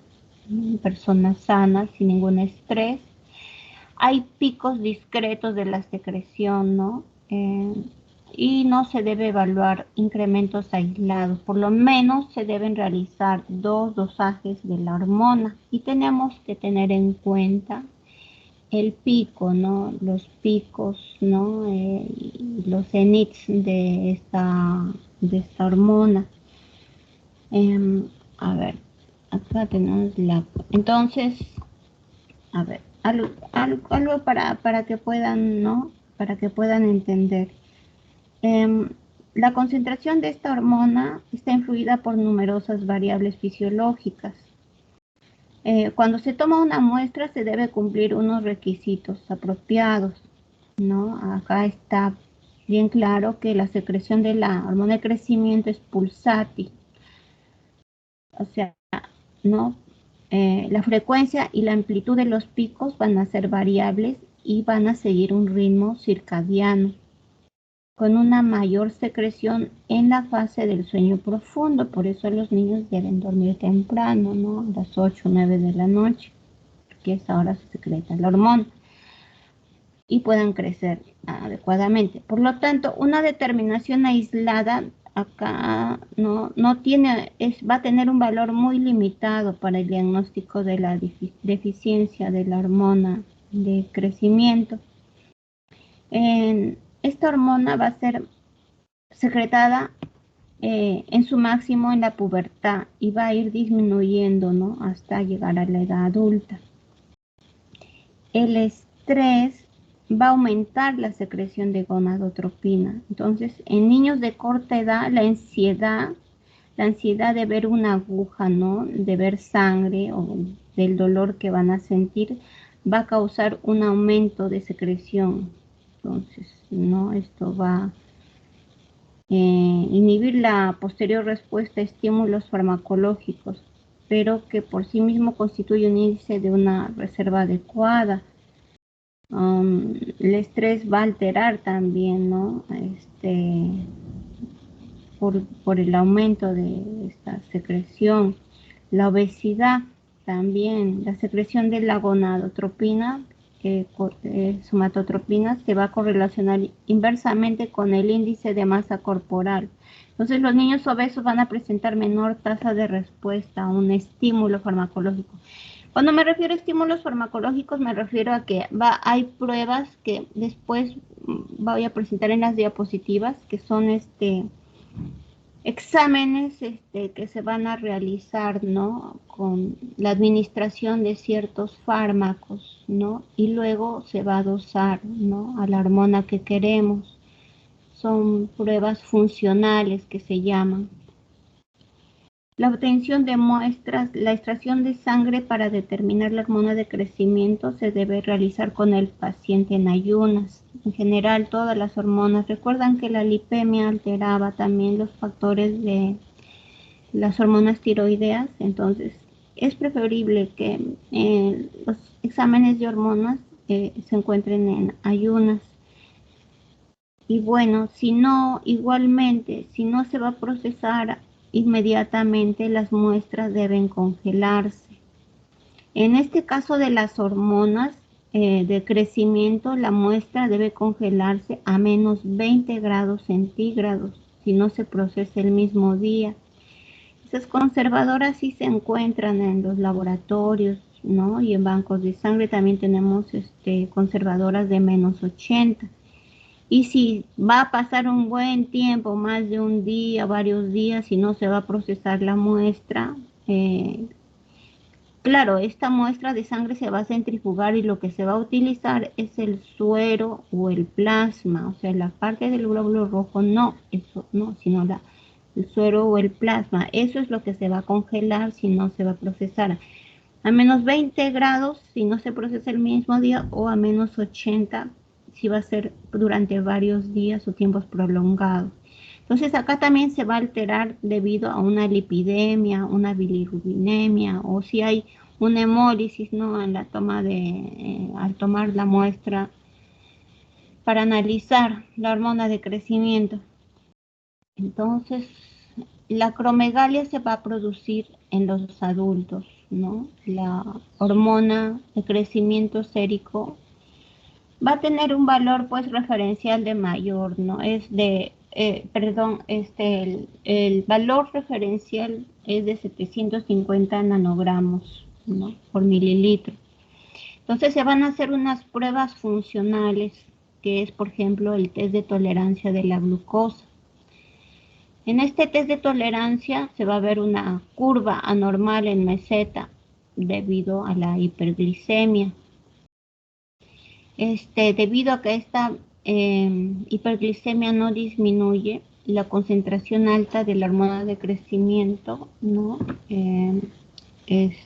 en personas sanas, sin ningún estrés. Hay picos discretos de la secreción, ¿no? Y no se debe evaluar incrementos aislados. Por lo menos se deben realizar 2 dosajes de la hormona y tenemos que tener en cuenta el pico, ¿no? Los picos, ¿no? Los cenits de esta hormona. A ver, acá tenemos la... Entonces, a ver, algo para que puedan, ¿no? Para que puedan entender. Em, la concentración de esta hormona está influida por numerosas variables fisiológicas. Cuando se toma una muestra se debe cumplir unos requisitos apropiados, ¿no? Acá está bien claro que la secreción de la hormona de crecimiento es pulsátil, o sea, ¿no? La frecuencia y la amplitud de los picos van a ser variables y van a seguir un ritmo circadiano, con una mayor secreción en la fase del sueño profundo. Por eso los niños deben dormir temprano, ¿no? A las 8 o 9 de la noche, que es ahora se secreta la hormona y puedan crecer adecuadamente. Por lo tanto, una determinación aislada acá no tiene, va a tener un valor muy limitado para el diagnóstico de la deficiencia de la hormona de crecimiento. Esta hormona va a ser secretada en su máximo en la pubertad y va a ir disminuyendo, ¿no? Hasta llegar a la edad adulta. El estrés va a aumentar la secreción de gonadotropina. Entonces, en niños de corta edad, la ansiedad de ver una aguja, ¿no? De ver sangre o del dolor que van a sentir, va a causar un aumento de secreción. Entonces, ¿no? Esto va a inhibir la posterior respuesta a estímulos farmacológicos, pero que por sí mismo constituye un índice de una reserva adecuada. El estrés va a alterar también, ¿no? Por el aumento de esta secreción. La obesidad también, la secreción de la gonadotropina, somatotropina, se va a correlacionar inversamente con el índice de masa corporal. Entonces los niños obesos van a presentar menor tasa de respuesta a un estímulo farmacológico. Cuando me refiero a estímulos farmacológicos, me refiero a que hay pruebas que después voy a presentar en las diapositivas, que son exámenes que se van a realizar, ¿no? Con la administración de ciertos fármacos, ¿no? Y luego se va a dosar, ¿no? A la hormona que queremos. Son pruebas funcionales que se llaman. La obtención de muestras, la extracción de sangre para determinar la hormona de crecimiento se debe realizar con el paciente en ayunas. En general, todas las hormonas. Recuerdan que la lipemia alteraba también los factores de las hormonas tiroideas. Entonces, es preferible que los exámenes de hormonas se encuentren en ayunas. Y bueno, si no, igualmente, si no se va a procesar inmediatamente, las muestras deben congelarse. En este caso de las hormonas de crecimiento, la muestra debe congelarse a menos 20 grados centígrados si no se procesa el mismo día. Esas conservadoras sí se encuentran en los laboratorios, ¿no? Y en bancos de sangre también tenemos conservadoras de menos 80. Y si va a pasar un buen tiempo, más de un día, varios días, y no se va a procesar la muestra, claro, esta muestra de sangre se va a centrifugar y lo que se va a utilizar es el suero o el plasma, o sea, la parte del glóbulo rojo no, eso no, sino el suero o el plasma. Eso es lo que se va a congelar si no se va a procesar. A menos 20 grados si no se procesa el mismo día o a menos 80 si va a ser durante varios días o tiempos prolongados. Entonces acá también se va a alterar debido a una lipidemia, una bilirrubinemia o si hay una hemólisis, ¿no? En la toma al tomar la muestra para analizar la hormona de crecimiento. Entonces, la acromegalia se va a producir en los adultos, ¿no? La hormona de crecimiento sérico va a tener un valor pues referencial de mayor, ¿no? El valor referencial es de 750 nanogramos, ¿no? Por mililitro. Entonces se van a hacer unas pruebas funcionales, que es por ejemplo el test de tolerancia de la glucosa. En este test de tolerancia se va a ver una curva anormal en meseta debido a la hiperglicemia. Debido a que esta hiperglicemia no disminuye, la concentración alta de la hormona de crecimiento, ¿no? Es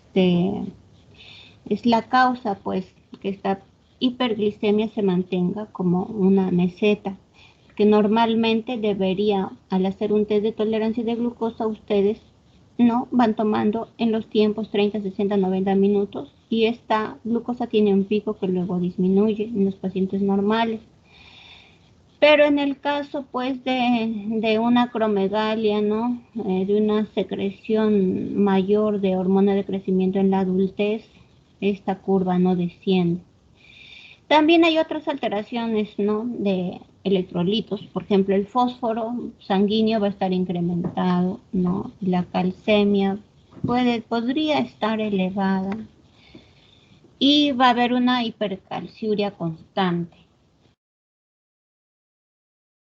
la causa, pues, que esta hiperglicemia se mantenga como una meseta, que normalmente debería, al hacer un test de tolerancia de glucosa, ustedes no van tomando en los tiempos 30, 60, 90 minutos y esta glucosa tiene un pico que luego disminuye en los pacientes normales. Pero en el caso pues de una acromegalia, ¿no? De una secreción mayor de hormona de crecimiento en la adultez, esta curva no desciende. También hay otras alteraciones, ¿no? De electrolitos, por ejemplo, el fósforo sanguíneo va a estar incrementado, ¿no? La calcemia podría estar elevada y va a haber una hipercalciuria constante.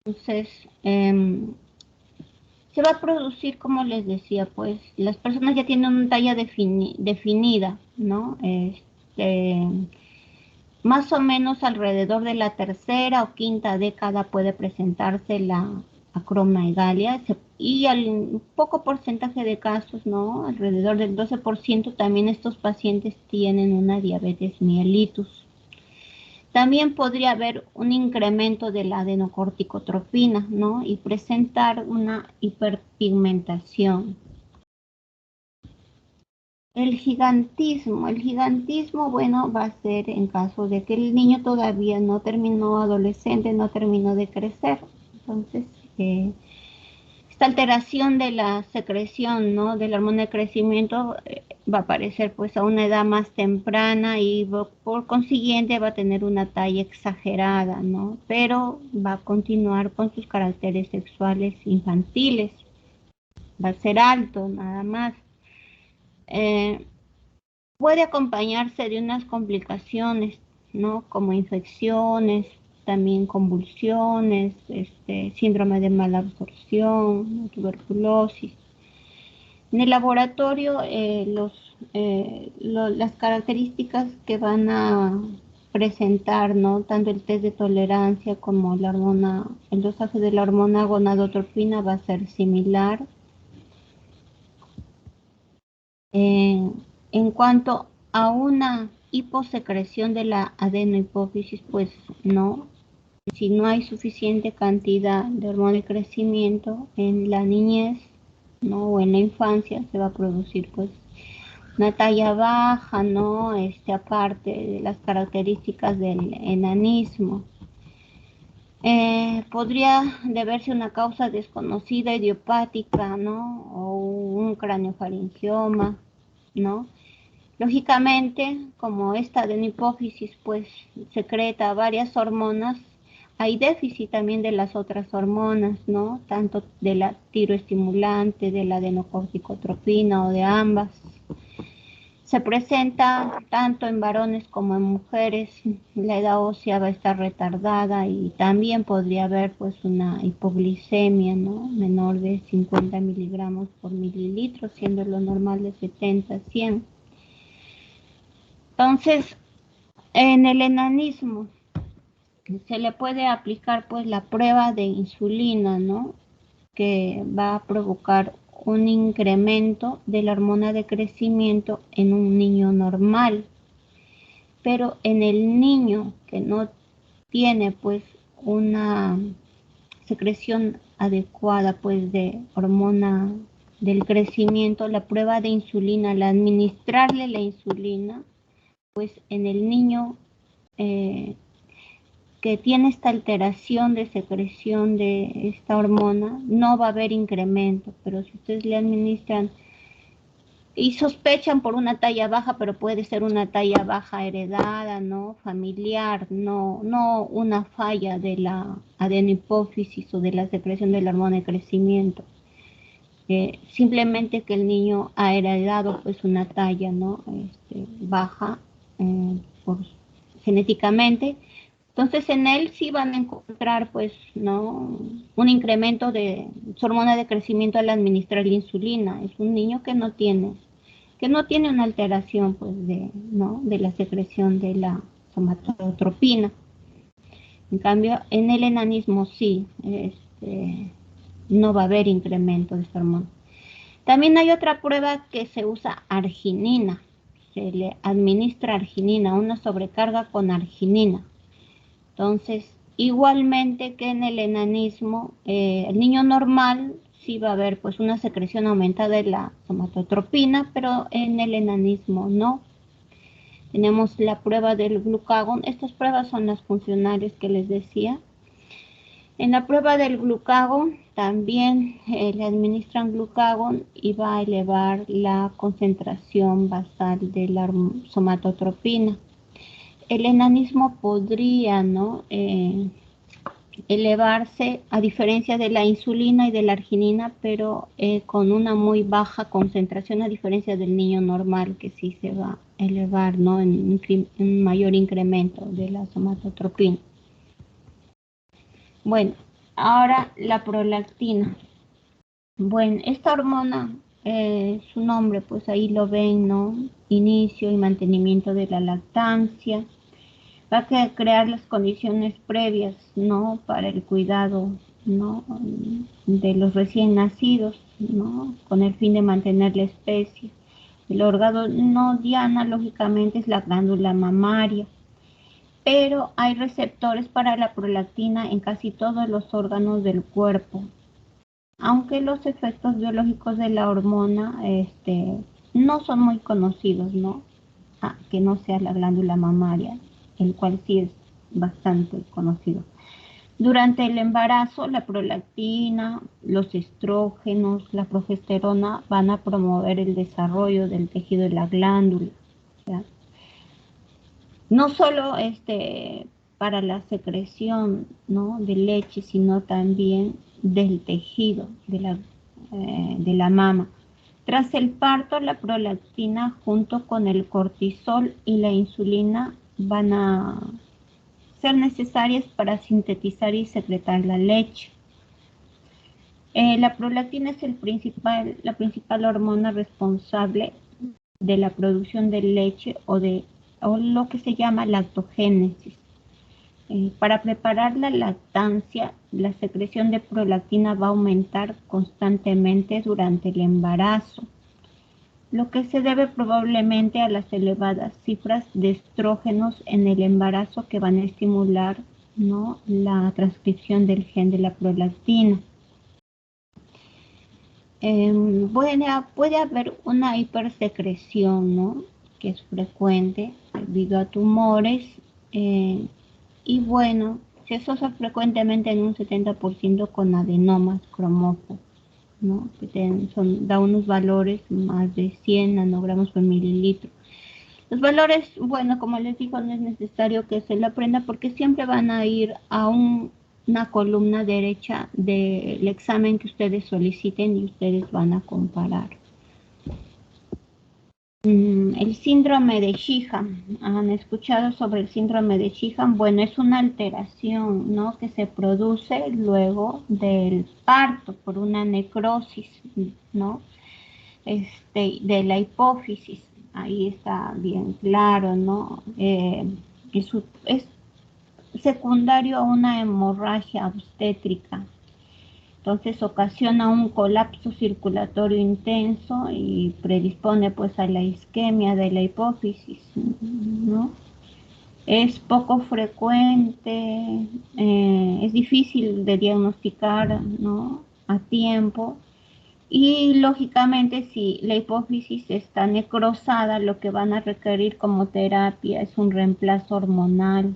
Entonces, se va a producir, como les decía, pues las personas ya tienen una talla definida, ¿no? Más o menos alrededor de la tercera o quinta década puede presentarse la acromegalia y un poco porcentaje de casos, ¿no? Alrededor del 12% también estos pacientes tienen una diabetes mellitus. También podría haber un incremento de la adenocorticotropina, ¿no? Y presentar una hiperpigmentación. El gigantismo, bueno, va a ser en caso de que el niño todavía no terminó adolescente, no terminó de crecer. Entonces, esta alteración de la secreción, ¿no? De la hormona de crecimiento va a aparecer pues a una edad más temprana y por consiguiente va a tener una talla exagerada, ¿no? Pero va a continuar con sus caracteres sexuales infantiles. Va a ser alto, nada más. Puede acompañarse de unas complicaciones, ¿no? Como infecciones, también convulsiones, síndrome de mala absorción, tuberculosis. En el laboratorio, las características que van a presentar, ¿no? Tanto el test de tolerancia como la hormona, el dosaje de la hormona gonadotropina va a ser similar. En cuanto a una hiposecreción de la adenohipófisis, pues no. Si no hay suficiente cantidad de hormona de crecimiento en la niñez, ¿no? O en la infancia, se va a producir pues una talla baja, ¿no? Aparte de las características del enanismo. Podría deberse a una causa desconocida idiopática, ¿no? O un craneofaringioma, ¿no? Lógicamente, como esta adenohipófisis pues secreta varias hormonas, hay déficit también de las otras hormonas, ¿no? Tanto de la tiroestimulante, de la adenocorticotropina o de ambas. Se presenta tanto en varones como en mujeres, la edad ósea va a estar retardada y también podría haber pues una hipoglicemia, ¿no? Menor de 50 miligramos por mililitro, siendo lo normal de 70 a 100. Entonces, en el enanismo se le puede aplicar pues la prueba de insulina, ¿no? Que va a provocar un incremento de la hormona de crecimiento en un niño normal. Pero en el niño que no tiene pues una secreción adecuada pues de hormona del crecimiento, la prueba de insulina, al administrarle la insulina, pues en el niño que tiene esta alteración de secreción de esta hormona, no va a haber incremento, pero si ustedes le administran y sospechan por una talla baja, pero puede ser una talla baja heredada, ¿no? Familiar, no una falla de la adenopófisis o de la secreción de la hormona de crecimiento. Simplemente que el niño ha heredado pues una talla, ¿no? Baja por, genéticamente. Entonces en él sí van a encontrar pues, ¿no? Un incremento de su hormona de crecimiento al administrar la insulina. Es un niño que no tiene una alteración pues ¿no? De la secreción de la somatotropina. En cambio, en el enanismo sí, no va a haber incremento de esta hormona. También hay otra prueba que se usa arginina. Se le administra arginina, una sobrecarga con arginina. Entonces, igualmente que en el enanismo, el niño normal sí va a haber pues una secreción aumentada de la somatotropina, pero en el enanismo no. Tenemos la prueba del glucagón. Estas pruebas son las funcionales que les decía. En la prueba del glucagón también le administran glucagón y va a elevar la concentración basal de la somatotropina. El enanismo podría, ¿no? Elevarse a diferencia de la insulina y de la arginina, pero con una muy baja concentración a diferencia del niño normal que sí se va a elevar, ¿no? En un mayor incremento de la somatotropina. Bueno, ahora la prolactina. Bueno, esta hormona, su nombre, pues ahí lo ven, ¿no? Inicio y mantenimiento de la lactancia. Va a crear las condiciones previas, ¿no? Para el cuidado, ¿no? De los recién nacidos, ¿no? Con el fin de mantener la especie. El órgano no diana, lógicamente, es la glándula mamaria, pero hay receptores para la prolactina en casi todos los órganos del cuerpo, aunque los efectos biológicos de la hormona no son muy conocidos, ¿no? Que no sea la glándula mamaria, el cual sí es bastante conocido. Durante el embarazo, la prolactina, los estrógenos, la progesterona van a promover el desarrollo del tejido de la glándula, ¿ya? No solo para la secreción, ¿no? De leche, sino también del tejido de la mama. Tras el parto, la prolactina junto con el cortisol y la insulina van a ser necesarias para sintetizar y secretar la leche. La prolactina es la principal hormona responsable de la producción de leche o lo que se llama lactogénesis. Para preparar la lactancia, la secreción de prolactina va a aumentar constantemente durante el embarazo, lo que se debe probablemente a las elevadas cifras de estrógenos en el embarazo que van a estimular, ¿no? La transcripción del gen de la prolactina. Puede haber una hipersecreción, ¿no? Que es frecuente debido a tumores y bueno, se asocia frecuentemente en un 70% con adenomas cromóforos, ¿no? Que da unos valores más de 100 nanogramos por mililitro. Los valores, bueno, como les digo, no es necesario que se lo aprenda porque siempre van a ir a una columna derecha del examen que ustedes soliciten y ustedes van a comparar. El síndrome de Sheehan. ¿Han escuchado sobre el síndrome de Sheehan? Bueno, es una alteración, ¿no? Que se produce luego del parto por una necrosis, ¿no? De la hipófisis. Ahí está bien claro, ¿no? Es secundario a una hemorragia obstétrica. Entonces ocasiona un colapso circulatorio intenso y predispone pues a la isquemia de la hipófisis, ¿no? Es poco frecuente, es difícil de diagnosticar, ¿no?, a tiempo. Y lógicamente, si la hipófisis está necrosada, lo que van a requerir como terapia es un reemplazo hormonal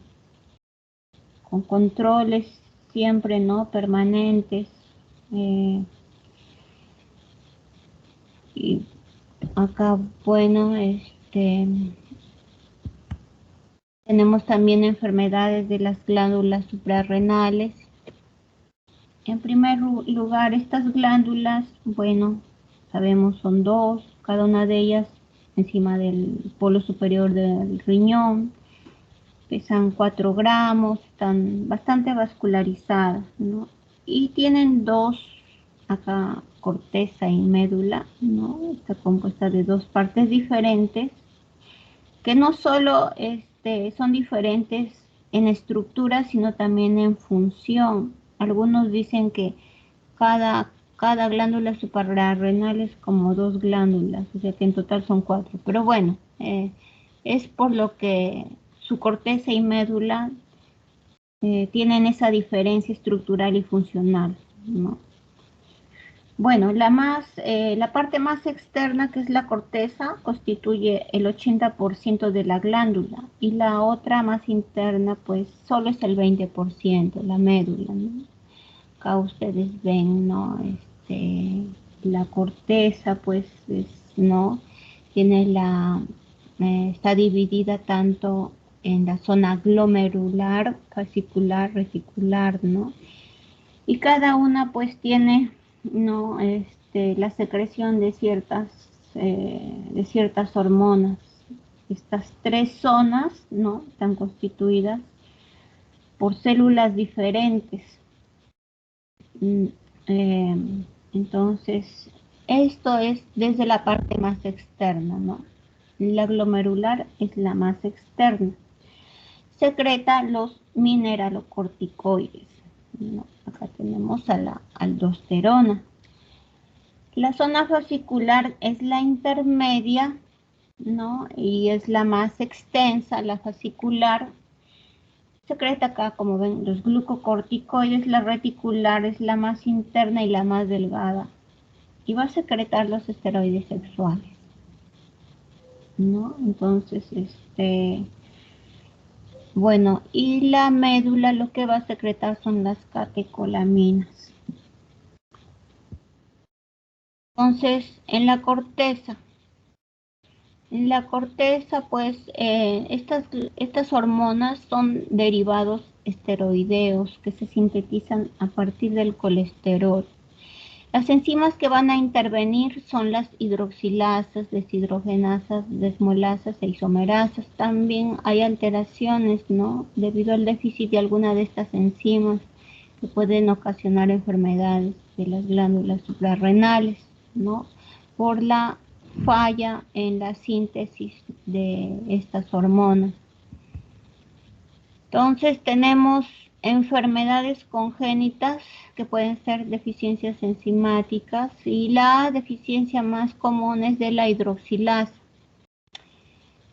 con controles siempre, ¿no?, permanentes. eh, y acá, bueno, tenemos también enfermedades de las glándulas suprarrenales. En primer lugar, estas glándulas, bueno, sabemos son dos, cada una de ellas encima del polo superior del riñón, pesan 4 gramos, están bastante vascularizadas, ¿no? Y tienen dos, acá, corteza y médula, ¿no? Está compuesta de dos partes diferentes, que no solo son diferentes en estructura, sino también en función. Algunos dicen que cada glándula suprarrenal es como dos glándulas, o sea que en total son 4. Pero bueno, es por lo que su corteza y médula tienen esa diferencia estructural y funcional, ¿no? Bueno, la parte más externa, que es la corteza, constituye el 80% de la glándula, y la otra más interna, pues solo es el 20%, la médula, ¿no? Acá ustedes ven, ¿no? La corteza, pues, ¿no? Tiene está dividida tanto en la zona glomerular, fascicular, reticular, ¿no? Y cada una, pues, tiene, ¿no?, la secreción de ciertas hormonas. Estas tres zonas, ¿no?, están constituidas por células diferentes. Mm, eh, entonces, esto es desde la parte más externa, ¿no? La glomerular es la más externa. Secreta los mineralocorticoides, ¿no? Acá tenemos a la aldosterona. La zona fascicular es la intermedia, ¿no? Y es la más extensa, la fascicular. Secreta acá, como ven, los glucocorticoides. La reticular es la más interna y la más delgada, y va a secretar los esteroides sexuales, ¿no? Entonces, bueno, y la médula lo que va a secretar son las catecolaminas. Entonces, en la corteza, pues, estas hormonas son derivados esteroideos que se sintetizan a partir del colesterol. Las enzimas que van a intervenir son las hidroxilasas, deshidrogenasas, desmolasas e isomerasas. También hay alteraciones, ¿no?, debido al déficit de alguna de estas enzimas, que pueden ocasionar enfermedades de las glándulas suprarrenales, ¿no?, por la falla en la síntesis de estas hormonas. Entonces tenemos enfermedades congénitas que pueden ser deficiencias enzimáticas, y la deficiencia más común es de la hidroxilasa.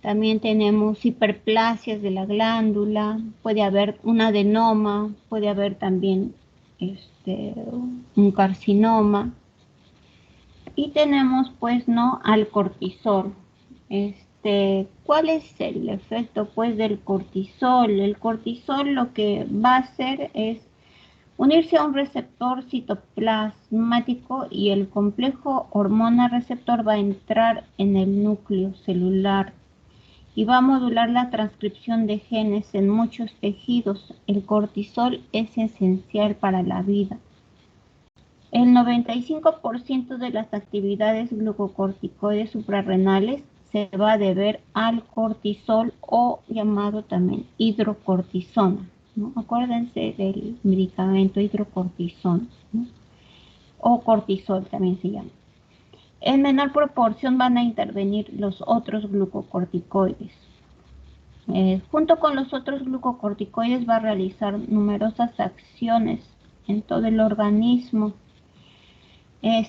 También tenemos hiperplasias de la glándula, puede haber un adenoma, puede haber también un carcinoma. Y tenemos, pues, ¿no?, al cortisol. ¿Cuál es el efecto, pues, del cortisol? El cortisol lo que va a hacer es unirse a un receptor citoplasmático, y el complejo hormona receptor va a entrar en el núcleo celular y va a modular la transcripción de genes en muchos tejidos. El cortisol es esencial para la vida. El 95% de las actividades glucocorticoides suprarrenales se va a deber al cortisol, o llamado también hidrocortisona, ¿no? Acuérdense del medicamento hidrocortisona, ¿no?, o cortisol también se llama. En menor proporción van a intervenir los otros glucocorticoides. Junto con los otros glucocorticoides va a realizar numerosas acciones en todo el organismo.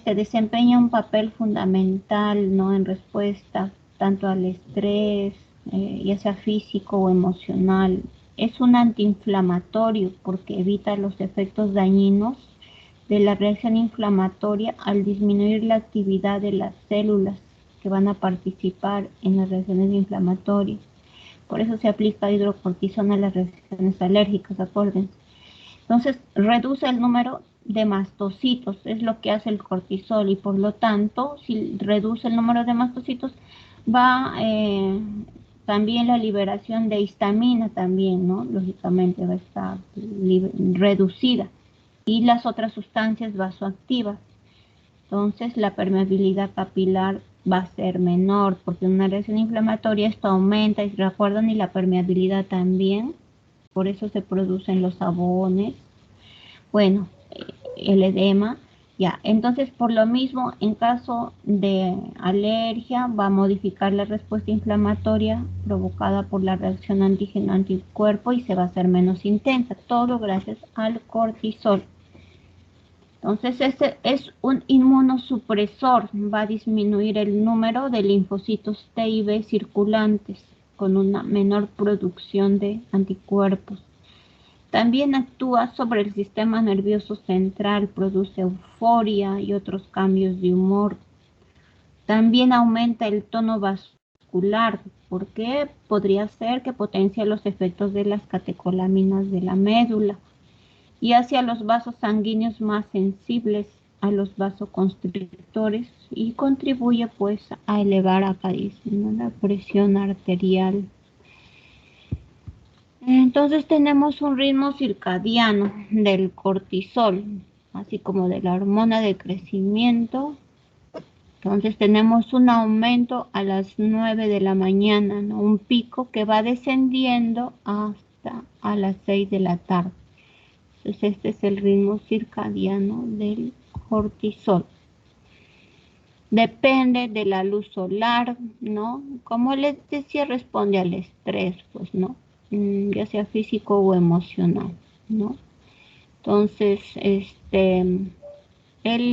Desempeña un papel fundamental, ¿no?, en respuesta tanto al estrés, ya sea físico o emocional. Es un antiinflamatorio porque evita los efectos dañinos de la reacción inflamatoria al disminuir la actividad de las células que van a participar en las reacciones inflamatorias. Por eso se aplica hidrocortisona a las reacciones alérgicas, acuérdense. Entonces, reduce el número de mastocitos, es lo que hace el cortisol, y por lo tanto, si reduce el número de mastocitos, va también la liberación de histamina también, ¿no? Lógicamente va a estar reducida, y las otras sustancias vasoactivas. Entonces, la permeabilidad capilar va a ser menor, porque en una reacción inflamatoria esto aumenta, y recuerdan, y la permeabilidad también, por eso se producen los sabones, bueno, el edema, ya. Entonces, por lo mismo, en caso de alergia, va a modificar la respuesta inflamatoria provocada por la reacción antígeno-anticuerpo y se va a hacer menos intensa, todo gracias al cortisol. Entonces, este es un inmunosupresor, va a disminuir el número de linfocitos T y B circulantes con una menor producción de anticuerpos. También actúa sobre el sistema nervioso central, produce euforia y otros cambios de humor. También aumenta el tono vascular, porque podría ser que potencia los efectos de las catecolaminas de la médula y hacia los vasos sanguíneos más sensibles a los vasoconstrictores, y contribuye pues a elevar acá la presión arterial. Entonces tenemos un ritmo circadiano del cortisol, así como de la hormona de crecimiento. Entonces tenemos un aumento a las 9 de la mañana, ¿no? Un pico que va descendiendo hasta a las 6 de la tarde. Entonces este es el ritmo circadiano del cortisol. Depende de la luz solar, ¿no? Como les decía, responde al estrés, pues, ¿no? Ya sea físico o emocional, ¿no? Entonces, el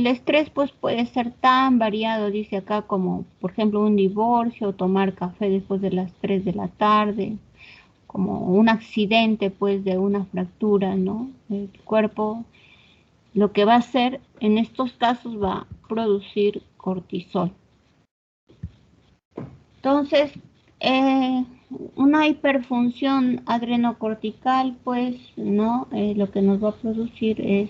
estrés pues puede ser tan variado, dice acá, como por ejemplo un divorcio o tomar café después de las 3 de la tarde, como un accidente pues de una fractura, ¿no? El cuerpo lo que va a hacer en estos casos va a producir cortisol. Entonces, eh, una hiperfunción adrenocortical, pues, ¿no? Lo que nos va a producir es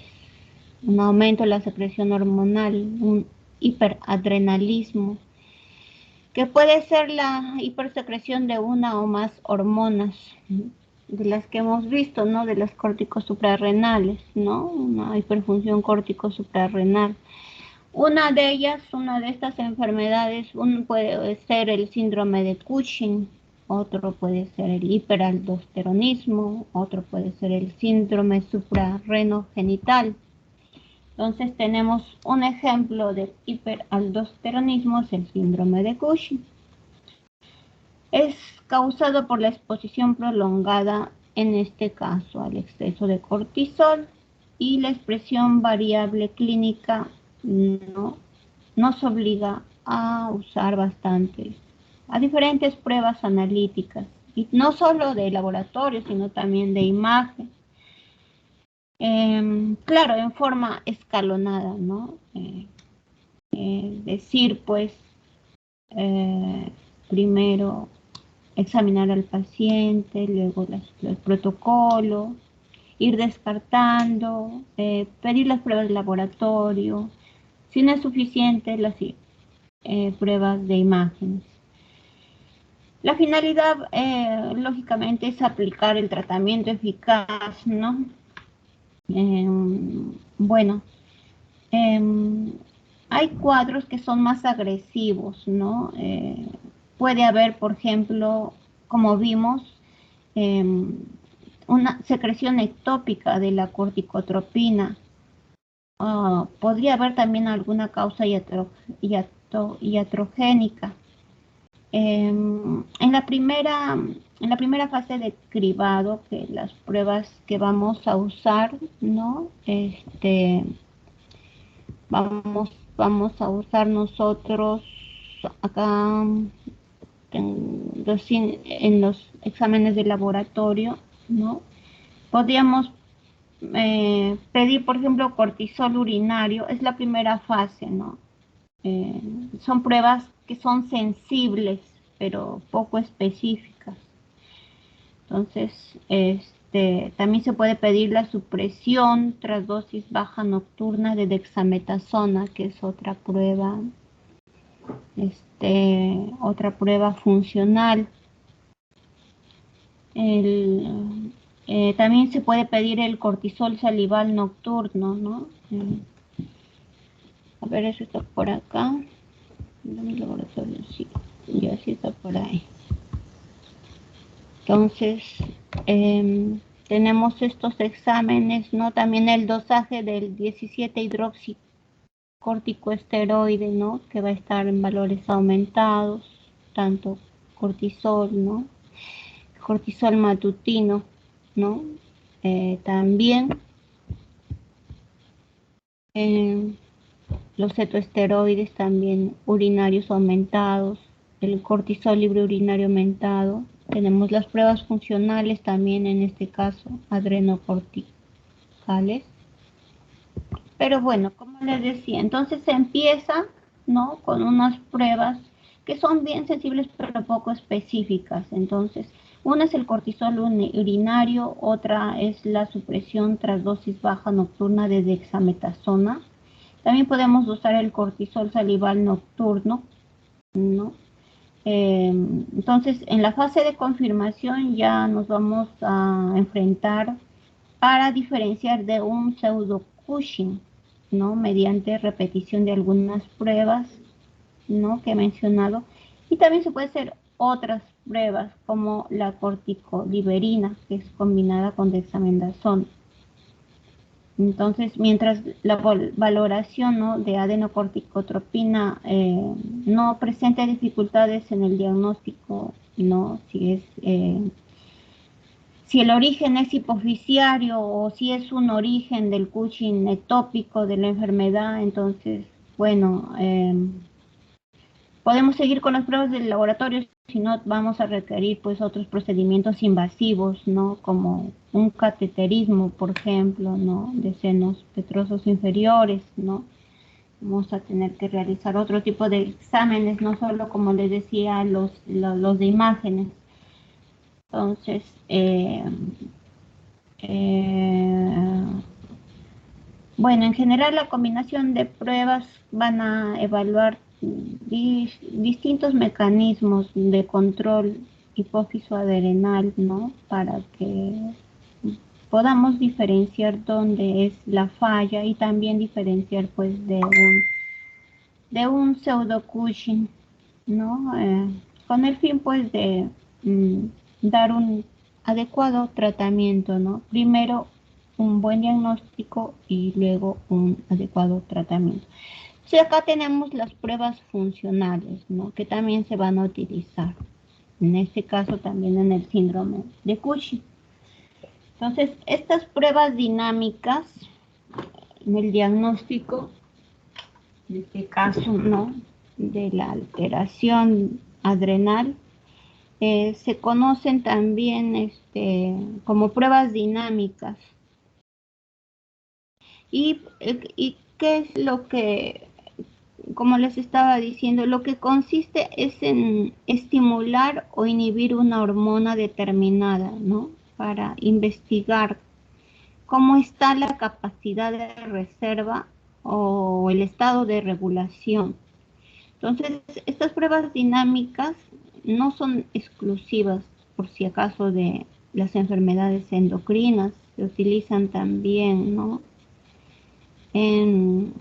un aumento de la secreción hormonal, un hiperadrenalismo, que puede ser la hipersecreción de una o más hormonas, de las que hemos visto, ¿no? De las córticos suprarrenales, ¿no? Una hiperfunción córtico suprarrenal. Una de ellas, una de estas enfermedades, puede ser el síndrome de Cushing, otro puede ser el hiperaldosteronismo, otro puede ser el síndrome suprarrenogenital. Entonces tenemos un ejemplo de hiperaldosteronismo, es el síndrome de Cushing. Es causado por la exposición prolongada, en este caso, al exceso de cortisol, y la expresión variable clínica nos obliga a usar bastante, a diferentes pruebas analíticas, y no solo de laboratorio, sino también de imagen. Claro, en forma escalonada, ¿no? Decir, pues, primero examinar al paciente, luego el protocolo, ir descartando, pedir las pruebas de laboratorio, si no es suficiente, las pruebas de imágenes. La finalidad, lógicamente, es aplicar el tratamiento eficaz, ¿no? Bueno, hay cuadros que son más agresivos, ¿no? Puede haber, por ejemplo, como vimos, una secreción ectópica de la corticotropina. Podría haber también alguna causa iatrogénica. En la primera fase de cribado, que las pruebas que vamos a usar, ¿no? Vamos a usar nosotros acá, en los exámenes de laboratorio, ¿no? Podríamos pedir, por ejemplo, cortisol urinario, es la primera fase, ¿no? Son pruebas que son sensibles, pero poco específicas. Entonces, también se puede pedir la supresión tras dosis baja nocturna de dexametasona, que es otra prueba funcional. También se puede pedir el cortisol salival nocturno, ¿no? A ver, eso está por acá. Mi laboratorio, sí, ya sí está por ahí. Entonces, tenemos estos exámenes, ¿no? También el dosaje del 17 hidroxicorticoesteroide, ¿no? Que va a estar en valores aumentados, tanto cortisol, ¿no? Cortisol matutino, ¿no? También los cetoesteroides también urinarios aumentados, el cortisol libre urinario aumentado. Tenemos las pruebas funcionales también, en este caso, adrenocorticales. Pero bueno, como les decía, entonces se empieza, ¿no? Con unas pruebas que son bien sensibles pero poco específicas. Entonces, una es el cortisol urinario, otra es la supresión tras dosis baja nocturna de dexametasona. También podemos usar el cortisol salival nocturno, ¿no? Entonces, en la fase de confirmación ya nos vamos a enfrentar para diferenciar de un pseudo Cushing, ¿no? Mediante repetición de algunas pruebas, ¿no? Que he mencionado. Y también se puede hacer otras pruebas como la corticoliberina, que es combinada con dexamethasona. Entonces, mientras la valoración, ¿no? de adenocorticotropina no presenta dificultades en el diagnóstico, ¿no? Si el origen es hipofisiario o si es un origen del Cushing ectópico de la enfermedad, entonces, bueno, podemos seguir con las pruebas del laboratorio, si no vamos a requerir pues otros procedimientos invasivos, ¿no? Como un cateterismo, por ejemplo, ¿no? De senos petrosos inferiores, ¿no? Vamos a tener que realizar otro tipo de exámenes, no solo, como les decía, los de imágenes. Entonces, bueno, en general la combinación de pruebas van a evaluar distintos mecanismos de control hipófiso adrenal, ¿no? Para que podamos diferenciar dónde es la falla y también diferenciar pues de un pseudo Cushing, ¿no? Con el fin pues de dar un adecuado tratamiento, ¿no? Primero un buen diagnóstico y luego un adecuado tratamiento. Sí, acá tenemos las pruebas funcionales, ¿no? Que también se van a utilizar. En este caso también en el síndrome de Cushing. Entonces, estas pruebas dinámicas en el diagnóstico, en este caso, ¿no? De la alteración adrenal, se conocen también como pruebas dinámicas. ¿Y qué es lo que, como les estaba diciendo, lo que consiste es en estimular o inhibir una hormona determinada, ¿no? Para investigar cómo está la capacidad de reserva o el estado de regulación. Entonces, estas pruebas dinámicas no son exclusivas, por si acaso, de las enfermedades endocrinas, se utilizan también, ¿no? En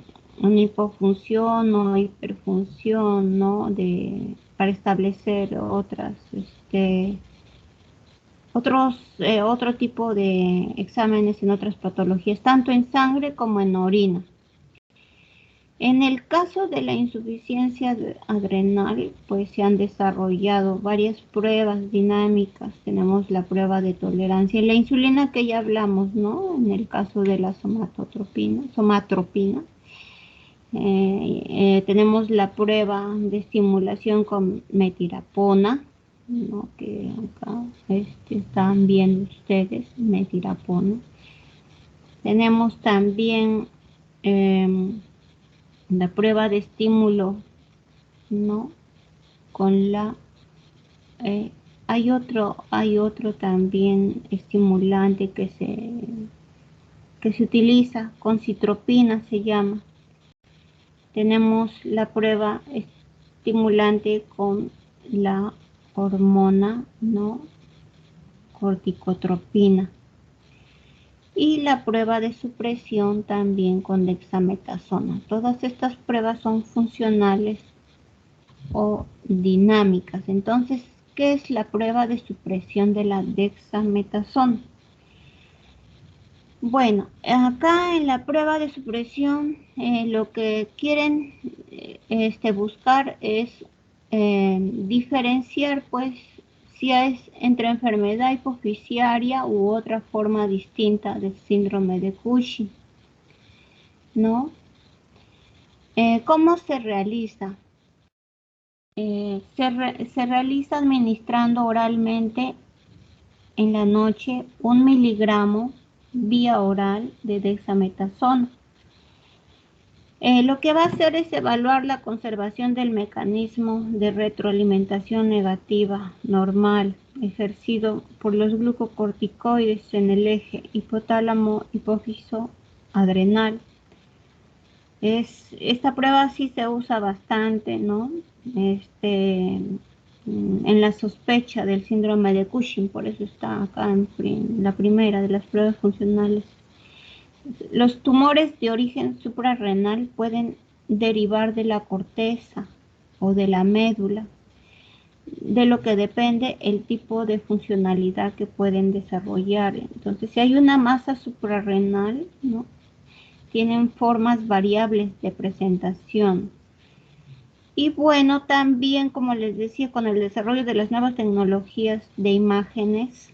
hipofunción o hiperfunción, ¿no? Para establecer otro tipo de exámenes en otras patologías, tanto en sangre como en orina. En el caso de la insuficiencia adrenal, pues se han desarrollado varias pruebas dinámicas. Tenemos la prueba de tolerancia a la insulina que ya hablamos, ¿no? En el caso de la somatropina. Tenemos la prueba de estimulación con metilapona, ¿no? Que acá están viendo ustedes, metirapono. Tenemos también la prueba de estímulo, ¿no? Con la eh, hay otro también estimulante que se utiliza con citropina, se llama. Tenemos la prueba estimulante con la hormona, ¿no? Corticotropina. Y la prueba de supresión también con dexametasona. Todas estas pruebas son funcionales o dinámicas. Entonces, ¿qué es la prueba de supresión de la dexametasona? Bueno, acá en la prueba de supresión lo que quieren buscar es diferenciar pues si es entre enfermedad hipoficiaria u otra forma distinta del síndrome de Cushing, ¿no? ¿Cómo se realiza? Se realiza administrando oralmente en la noche 1 miligramo vía oral de dexametasona. Lo que va a hacer es evaluar la conservación del mecanismo de retroalimentación negativa normal ejercido por los glucocorticoides en el eje hipotálamo hipófiso adrenal. Esta prueba sí se usa bastante, ¿no? En la sospecha del síndrome de Cushing, por eso está acá en la primera de las pruebas funcionales. Los tumores de origen suprarrenal pueden derivar de la corteza o de la médula, de lo que depende el tipo de funcionalidad que pueden desarrollar. Entonces, si hay una masa suprarrenal, ¿no? Tienen formas variables de presentación. Y bueno, también, como les decía, con el desarrollo de las nuevas tecnologías de imágenes,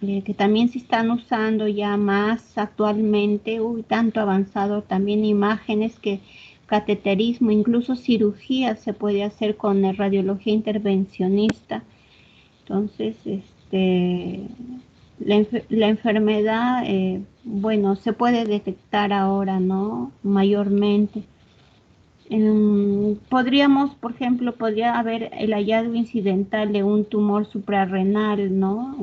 que también se están usando ya más actualmente, tanto avanzado, también imágenes que cateterismo, incluso cirugía se puede hacer con radiología intervencionista. Entonces, la enfermedad, bueno, se puede detectar ahora, ¿no? Mayormente. Podríamos, por ejemplo, podría haber el hallazgo incidental de un tumor suprarrenal, ¿no?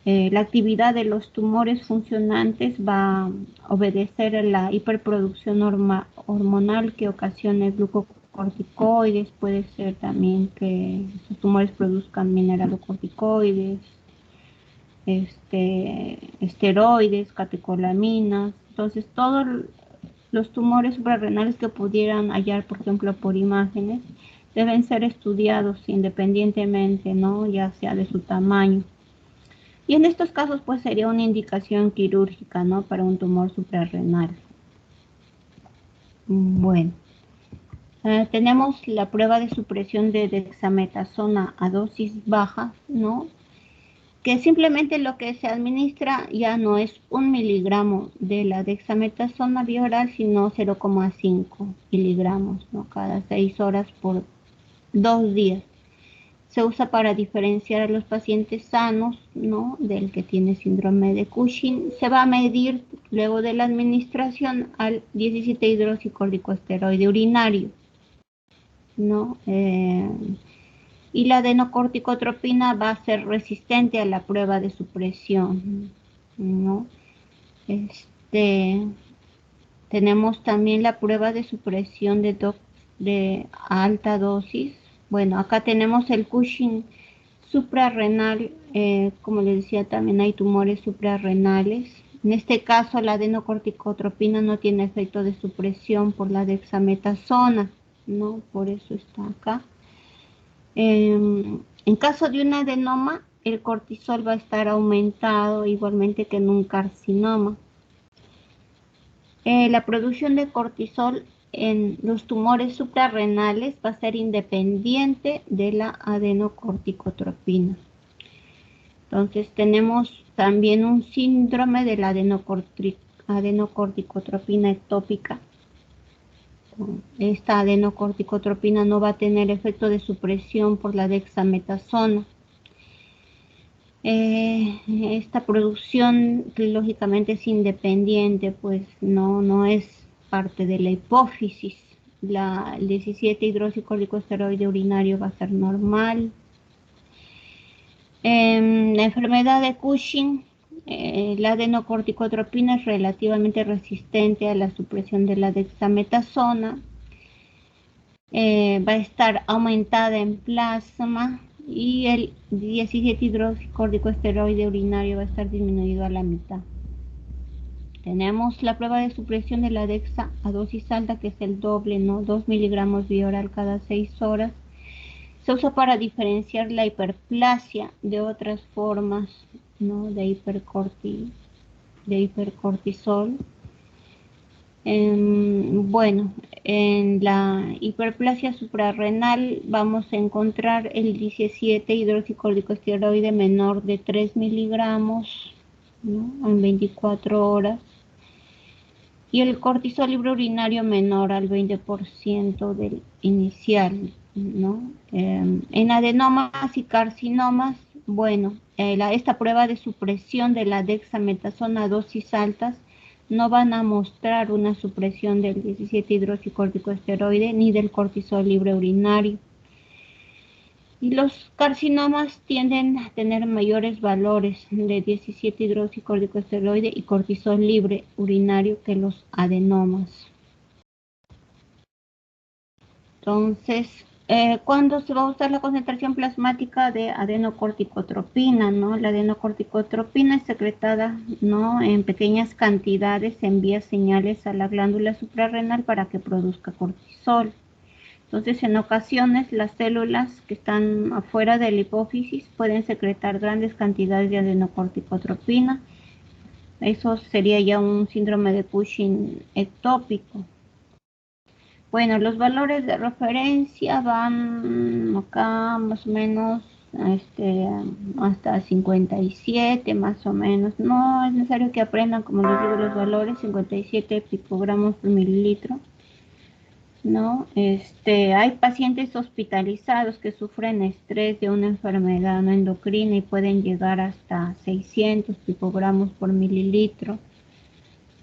La actividad de los tumores funcionantes va a obedecer a la hiperproducción hormonal que ocasiona glucocorticoides. Puede ser también que estos tumores produzcan mineralocorticoides, esteroides, catecolaminas. Entonces, todos los tumores suprarrenales que pudieran hallar, por ejemplo, por imágenes, deben ser estudiados independientemente, ¿no? Ya sea de su tamaño. Y en estos casos, pues sería una indicación quirúrgica, ¿no? Para un tumor suprarrenal. Bueno, tenemos la prueba de supresión de dexametasona a dosis baja, ¿no? Que simplemente lo que se administra ya no es 1 miligramo de la dexametasona vía oral, sino 0,5 miligramos, ¿no? Cada 6 horas por 2 días. Se usa para diferenciar a los pacientes sanos, ¿no? Del que tiene síndrome de Cushing. Se va a medir luego de la administración al 17-hidroxicorticosteroide urinario, ¿no? Y la adenocorticotropina va a ser resistente a la prueba de supresión, ¿no? Tenemos también la prueba de supresión de alta dosis. Bueno, acá tenemos el Cushing suprarrenal, como les decía, también hay tumores suprarrenales. En este caso, la adenocorticotropina no tiene efecto de supresión por la dexametasona, ¿no? Por eso está acá. En caso de un adenoma, el cortisol va a estar aumentado igualmente que en un carcinoma. La producción de cortisol en los tumores suprarrenales va a ser independiente de la adenocorticotropina. Entonces tenemos también un síndrome de la adenocorticotropina ectópica esta adenocorticotropina no va a tener efecto de supresión por la dexametasona. Esta producción lógicamente es independiente, pues no es parte de la hipófisis. El 17 hidroxicorticosteroide urinario va a ser normal. En la enfermedad de Cushing, la adenocorticotropina es relativamente resistente a la supresión de la dexametasona. Va a estar aumentada en plasma y el 17 hidroxicorticosteroide urinario va a estar disminuido a la mitad. Tenemos la prueba de supresión de la dexa a dosis alta, que es el doble, ¿no? 2 miligramos bioral cada 6 horas. Se usa para diferenciar la hiperplasia de otras formas, ¿no?, de hipercortisol. Bueno, en la hiperplasia suprarrenal vamos a encontrar el 17 hidroxicorticosteroide menor de 3 miligramos, ¿no?, en 24 horas. Y el cortisol libre urinario menor al 20% del inicial, ¿no? En adenomas y carcinomas, bueno, esta prueba de supresión de la dexametasona a dosis altas no van a mostrar una supresión del 17 hidroxicorticosteroide ni del cortisol libre urinario. Y los carcinomas tienden a tener mayores valores de 17 hidroxicorticosteroide y cortisol libre urinario que los adenomas. Entonces, ¿cuándo se va a usar la concentración plasmática de adenocorticotropina, ¿no? La adenocorticotropina es secretada, ¿no?, en pequeñas cantidades, envía señales a la glándula suprarrenal para que produzca cortisol. Entonces, en ocasiones, las células que están afuera de la hipófisis pueden secretar grandes cantidades de adenocorticotropina. Eso sería ya un síndrome de Cushing ectópico. Bueno, los valores de referencia van acá más o menos hasta 57, más o menos. No es necesario que aprendan, como les digo, los valores, 57 picogramos por mililitro, ¿no? Hay pacientes hospitalizados que sufren estrés de una enfermedad no endocrina y pueden llegar hasta 600 picogramos por mililitro.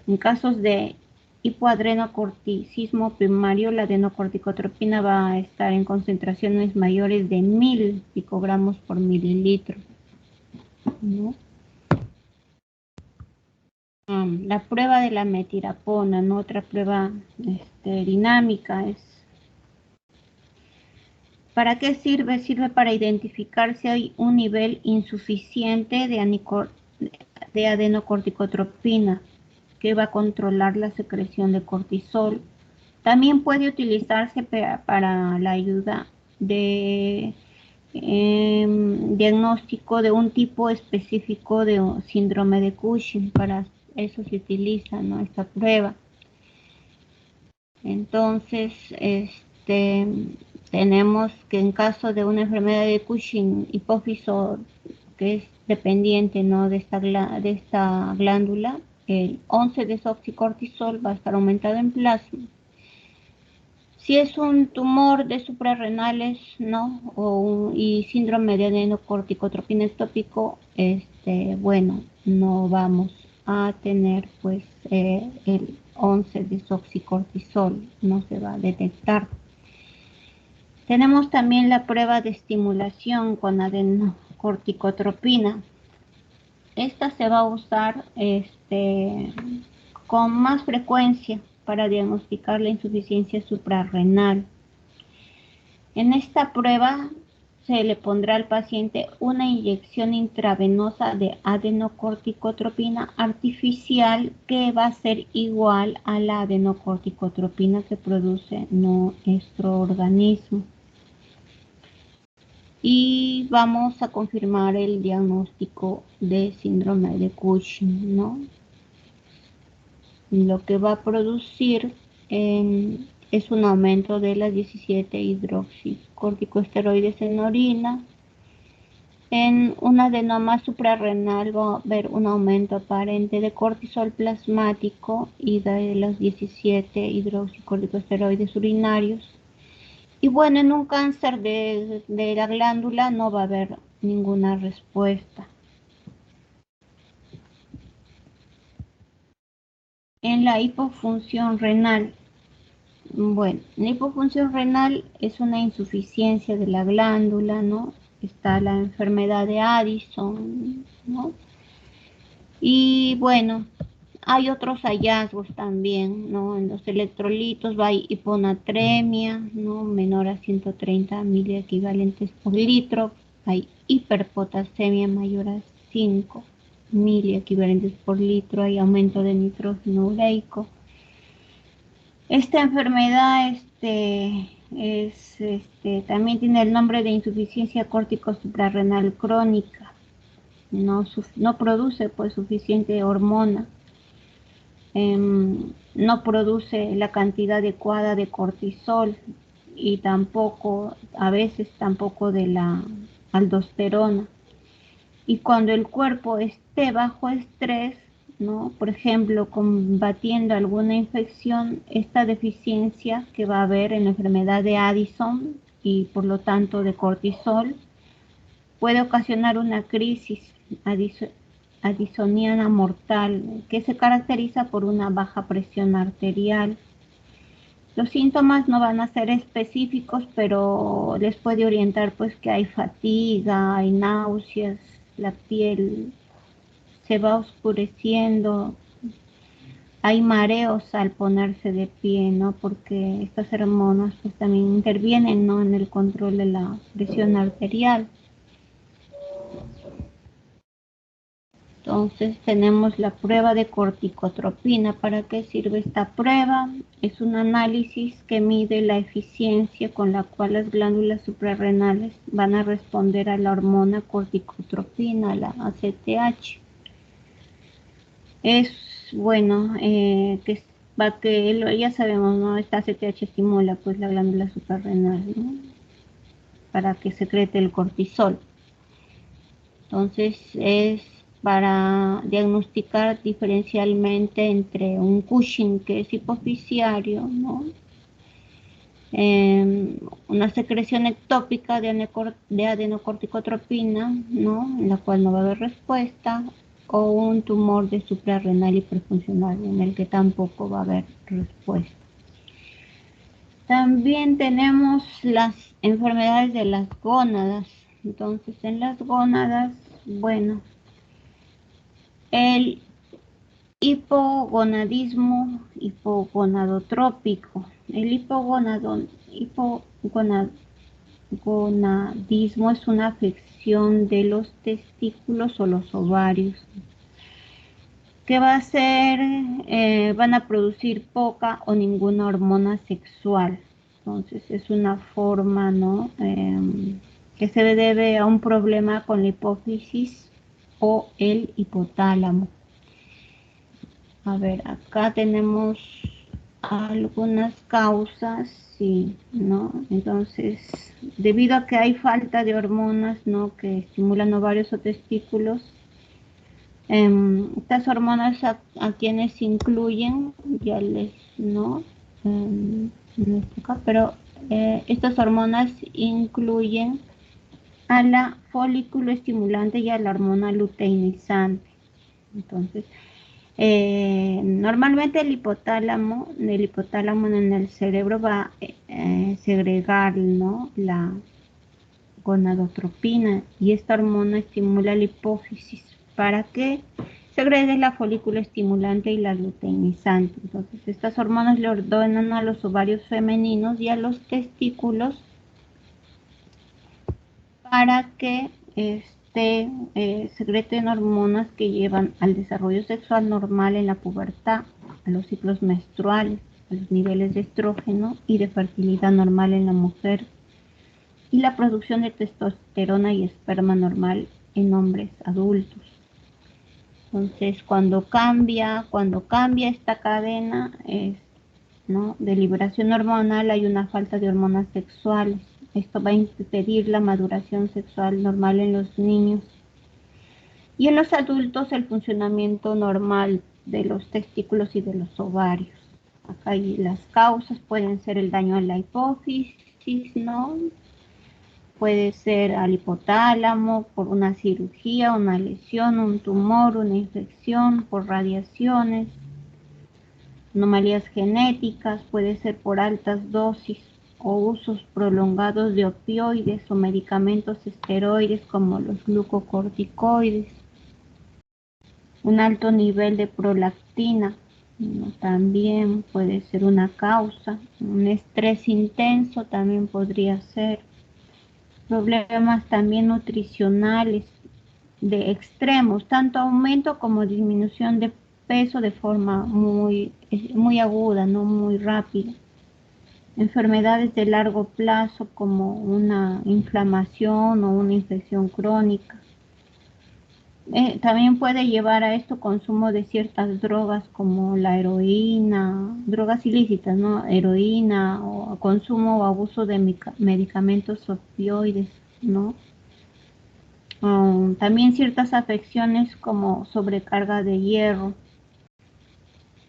En casos de hipoadrenocorticismo primario, la adenocorticotropina va a estar en concentraciones mayores de 1000 picogramos por mililitro, ¿no? La prueba de la metirapona, ¿no?, otra prueba dinámica, es ¿para qué sirve? Sirve para identificar si hay un nivel insuficiente de adenocorticotropina, que va a controlar la secreción de cortisol. También puede utilizarse para la ayuda de diagnóstico de un tipo específico de síndrome de Cushing. Para eso se utiliza, ¿no?, esta prueba. Entonces, tenemos que en caso de una enfermedad de Cushing hipófiso que es dependiente, ¿no?, de esta glándula, el 11-desoxicortisol va a estar aumentado en plasma. Si es un tumor de suprarrenales, ¿no?, y síndrome de adenocorticotropina ectópico, bueno, no vamos a tener pues el 11-desoxicortisol, no se va a detectar. Tenemos también la prueba de estimulación con adenocorticotropina. Esta se va a usar con más frecuencia para diagnosticar la insuficiencia suprarrenal. En esta prueba se le pondrá al paciente una inyección intravenosa de adenocorticotropina artificial que va a ser igual a la adenocorticotropina que produce nuestro organismo. Y vamos a confirmar el diagnóstico de síndrome de Cushing, ¿no? Lo que va a producir es un aumento de las 17 hidroxicorticosteroides en orina, En un adenoma suprarrenal va a haber un aumento aparente de cortisol plasmático y de los 17 hidroxicorticosteroides urinarios. Y bueno, en un cáncer de la glándula no va a haber ninguna respuesta. En la hipofunción renal, bueno, la hipofunción renal es una insuficiencia de la glándula, ¿no? Está la enfermedad de Addison, ¿no? Y bueno, hay otros hallazgos también, ¿no? En los electrolitos va hiponatremia, ¿no? Menor a 130 miliequivalentes por litro. Hay hiperpotasemia mayor a 5 miliequivalentes por litro. Hay aumento de nitrógeno ureico. Esta enfermedad también tiene el nombre de insuficiencia córtico suprarrenal crónica. No produce pues suficiente hormona. No produce la cantidad adecuada de cortisol y tampoco, a veces tampoco de la aldosterona. Y cuando el cuerpo esté bajo estrés, ¿no? Por ejemplo, combatiendo alguna infección, esta deficiencia que va a haber en la enfermedad de Addison y por lo tanto de cortisol puede ocasionar una crisis addisoniana mortal que se caracteriza por una baja presión arterial. Los síntomas no van a ser específicos, pero les puede orientar pues que hay fatiga, hay náuseas, la piel se va oscureciendo, hay mareos al ponerse de pie, ¿no? Porque estas hormonas pues también intervienen, ¿no? En el control de la presión arterial. Entonces tenemos la prueba de corticotropina. ¿Para qué sirve esta prueba? Es un análisis que mide la eficiencia con la cual las glándulas suprarrenales van a responder a la hormona corticotropina, la ACTH. Es bueno ya sabemos, ¿no? Esta ACTH estimula pues la glándula suprarrenal, ¿no? Para que secrete el cortisol. Entonces es para diagnosticar diferencialmente entre un Cushing que es hipofisiario, ¿no? Una secreción ectópica de adenocorticotropina, ¿no? En la cual no va a haber respuesta, o un tumor de suprarrenal hiperfuncional en el que tampoco va a haber respuesta. También tenemos las enfermedades de las gónadas. Entonces, en las gónadas, bueno, el hipogonadismo hipogonadotrópico. El hipogonadismo es una afección de los testículos o los ovarios. ¿Qué va a hacer? Van a producir poca o ninguna hormona sexual. Entonces es una forma, ¿no? Que se debe a un problema con la hipófisis o el hipotálamo. A ver, acá tenemos algunas causas, sí, ¿no? Entonces, debido a que hay falta de hormonas, ¿no? Que estimulan ovarios o testículos, estas hormonas a quienes incluyen, ya les, ¿no? No está acá, pero estas hormonas incluyen a la folículo estimulante y a la hormona luteinizante. Entonces, normalmente el hipotálamo en el cerebro va a segregar, ¿no? La gonadotropina y esta hormona estimula la hipófisis para que segregue la folícula estimulante y la luteinizante. Entonces estas hormonas le ordenan a los ovarios femeninos y a los testículos para que secreten hormonas que llevan al desarrollo sexual normal en la pubertad, a los ciclos menstruales, a los niveles de estrógeno y de fertilidad normal en la mujer y la producción de testosterona y esperma normal en hombres adultos. Entonces, cuando cambia esta cadena, ¿no? De liberación hormonal, hay una falta de hormonas sexuales. Esto va a impedir la maduración sexual normal en los niños. Y en los adultos el funcionamiento normal de los testículos y de los ovarios. Acá hay las causas, pueden ser el daño a la hipófisis, ¿no? Puede ser al hipotálamo, por una cirugía, una lesión, un tumor, una infección, por radiaciones, anomalías genéticas, puede ser por altas dosis o usos prolongados de opioides o medicamentos esteroides como los glucocorticoides. Un alto nivel de prolactina, ¿no? También puede ser una causa. Un estrés intenso también podría ser. Problemas también nutricionales de extremos, tanto aumento como disminución de peso de forma muy aguda, no muy rápida. Enfermedades de largo plazo como una inflamación o una infección crónica. También puede llevar a esto consumo de ciertas drogas como la heroína, drogas ilícitas, ¿no? Heroína o consumo o abuso de medicamentos opioides, ¿no? También ciertas afecciones como sobrecarga de hierro.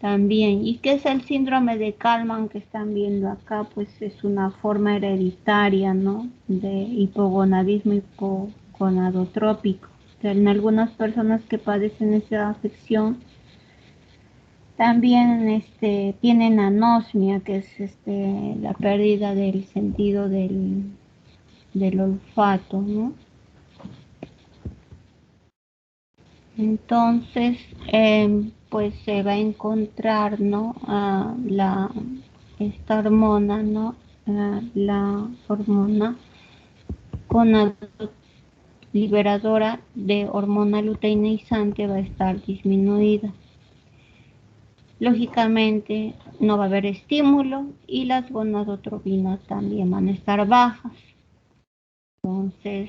También, ¿y qué es el síndrome de Kallmann que están viendo acá? Pues es una forma hereditaria, ¿no? De hipogonadismo hipogonadotrópico. En algunas personas que padecen esta afección también tienen anosmia, que es la pérdida del sentido del olfato, ¿no? Entonces, pues se va a encontrar, ¿no? Esta hormona, ¿no? La hormona liberadora de hormona luteinizante va a estar disminuida. Lógicamente no va a haber estímulo y las gonadotropinas también van a estar bajas. Entonces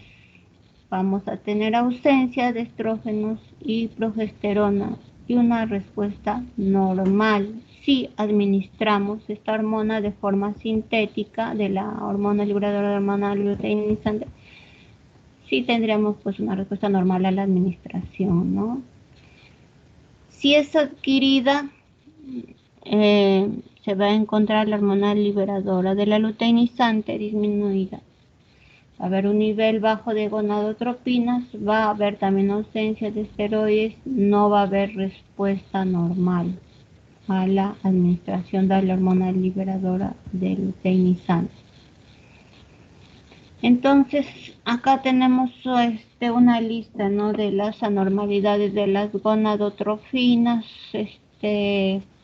vamos a tener ausencia de estrógenos y progesterona y una respuesta normal si administramos esta hormona de forma sintética de la hormona liberadora de hormona luteinizante. Sí tendríamos pues una respuesta normal a la administración, ¿no? Si es adquirida, se va a encontrar la hormona liberadora de la luteinizante disminuida. Va a haber un nivel bajo de gonadotropinas, va a haber también ausencia de esteroides, no va a haber respuesta normal a la administración de la hormona liberadora de luteinizante. Entonces, acá tenemos una lista, ¿no? De las anormalidades de las gonadotrofinas,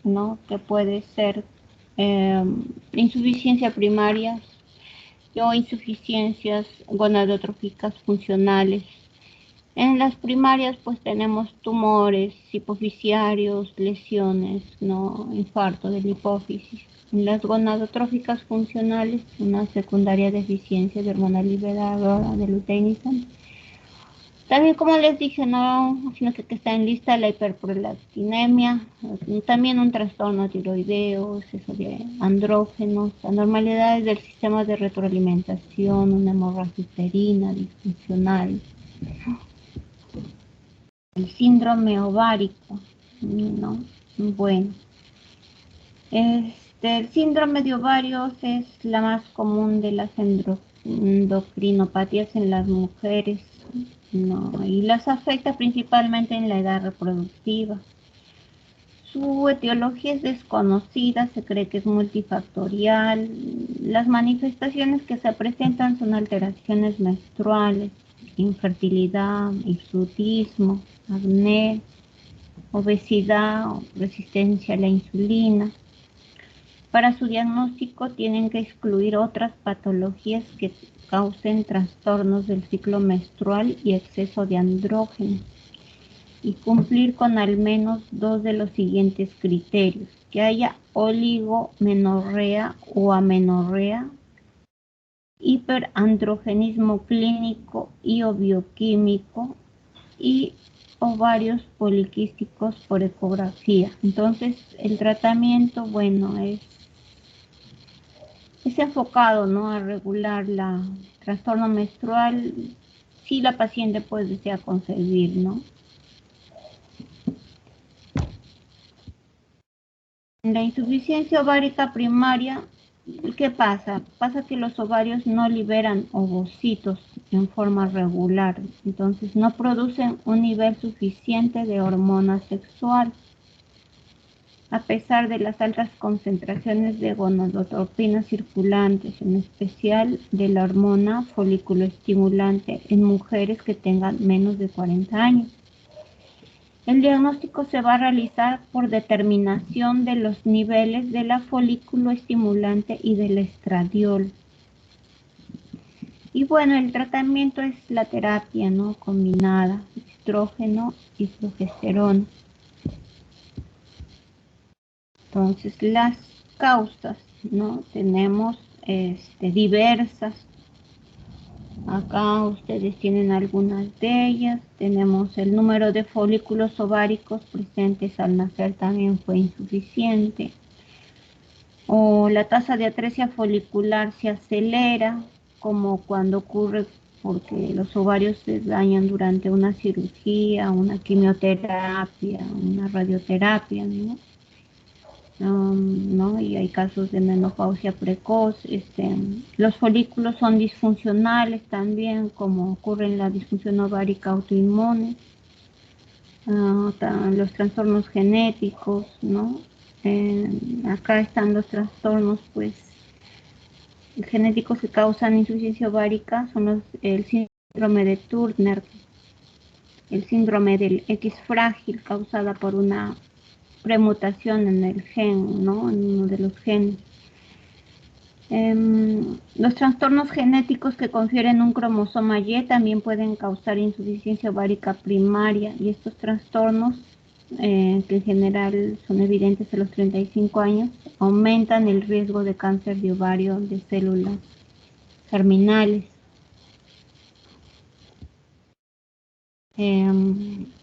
¿no? Que puede ser insuficiencia primaria o insuficiencias gonadotróficas funcionales. En las primarias pues tenemos tumores hipofisiarios, lesiones, ¿no? Infarto de la hipófisis. En las gonadotróficas funcionales, una secundaria deficiencia de hormona liberadora de luteinizante. También, como les dije, no, sino que está en lista la hiperprolactinemia, también un trastorno tiroideo, exceso de andrógenos, anormalidades del sistema de retroalimentación, una hemorragia uterina disfuncional, el síndrome ovárico, ¿no? Bueno, el síndrome de ovarios es la más común de las endocrinopatías en las mujeres, ¿no? Y las afecta principalmente en la edad reproductiva. Su etiología es desconocida, se cree que es multifactorial. Las manifestaciones que se presentan son alteraciones menstruales, infertilidad, hirsutismo, acné, obesidad, resistencia a la insulina. Para su diagnóstico tienen que excluir otras patologías que causen trastornos del ciclo menstrual y exceso de andrógenos y cumplir con al menos 2 de los siguientes criterios: que haya oligomenorrea o amenorrea, hiperandrogenismo clínico y o bioquímico y ovarios poliquísticos por ecografía. Entonces, el tratamiento, bueno, es es enfocado, ¿no?, a regular la trastorno menstrual si la paciente pues desea concebir, ¿no? En la insuficiencia ovárica primaria, ¿qué pasa? Pasa que los ovarios no liberan ovocitos en forma regular, entonces no producen un nivel suficiente de hormona sexual. A pesar de las altas concentraciones de gonadotropinas circulantes, en especial de la hormona folículo estimulante en mujeres que tengan menos de 40 años. El diagnóstico se va a realizar por determinación de los niveles de la folículo estimulante y del estradiol. Y bueno, el tratamiento es la terapia, ¿no?, combinada, estrógeno y progesterona. Entonces, las causas, ¿no?, tenemos diversas. Acá ustedes tienen algunas de ellas. Tenemos el número de folículos ováricos presentes al nacer también fue insuficiente. O la tasa de atresia folicular se acelera, como cuando ocurre porque los ovarios se dañan durante una cirugía, una quimioterapia, una radioterapia, ¿no? ¿No? Y hay casos de menopausia precoz. Los folículos son disfuncionales también, como ocurre en la disfunción ovárica autoinmune. Los trastornos genéticos, ¿no? Acá están los trastornos pues genéticos que causan insuficiencia ovárica, son el síndrome de Turner, el síndrome del X frágil causada por una premutación en el gen, ¿no?, en uno de los genes. Los trastornos genéticos que confieren un cromosoma Y también pueden causar insuficiencia ovárica primaria, y estos trastornos, que en general son evidentes a los 35 años, aumentan el riesgo de cáncer de ovario de células germinales.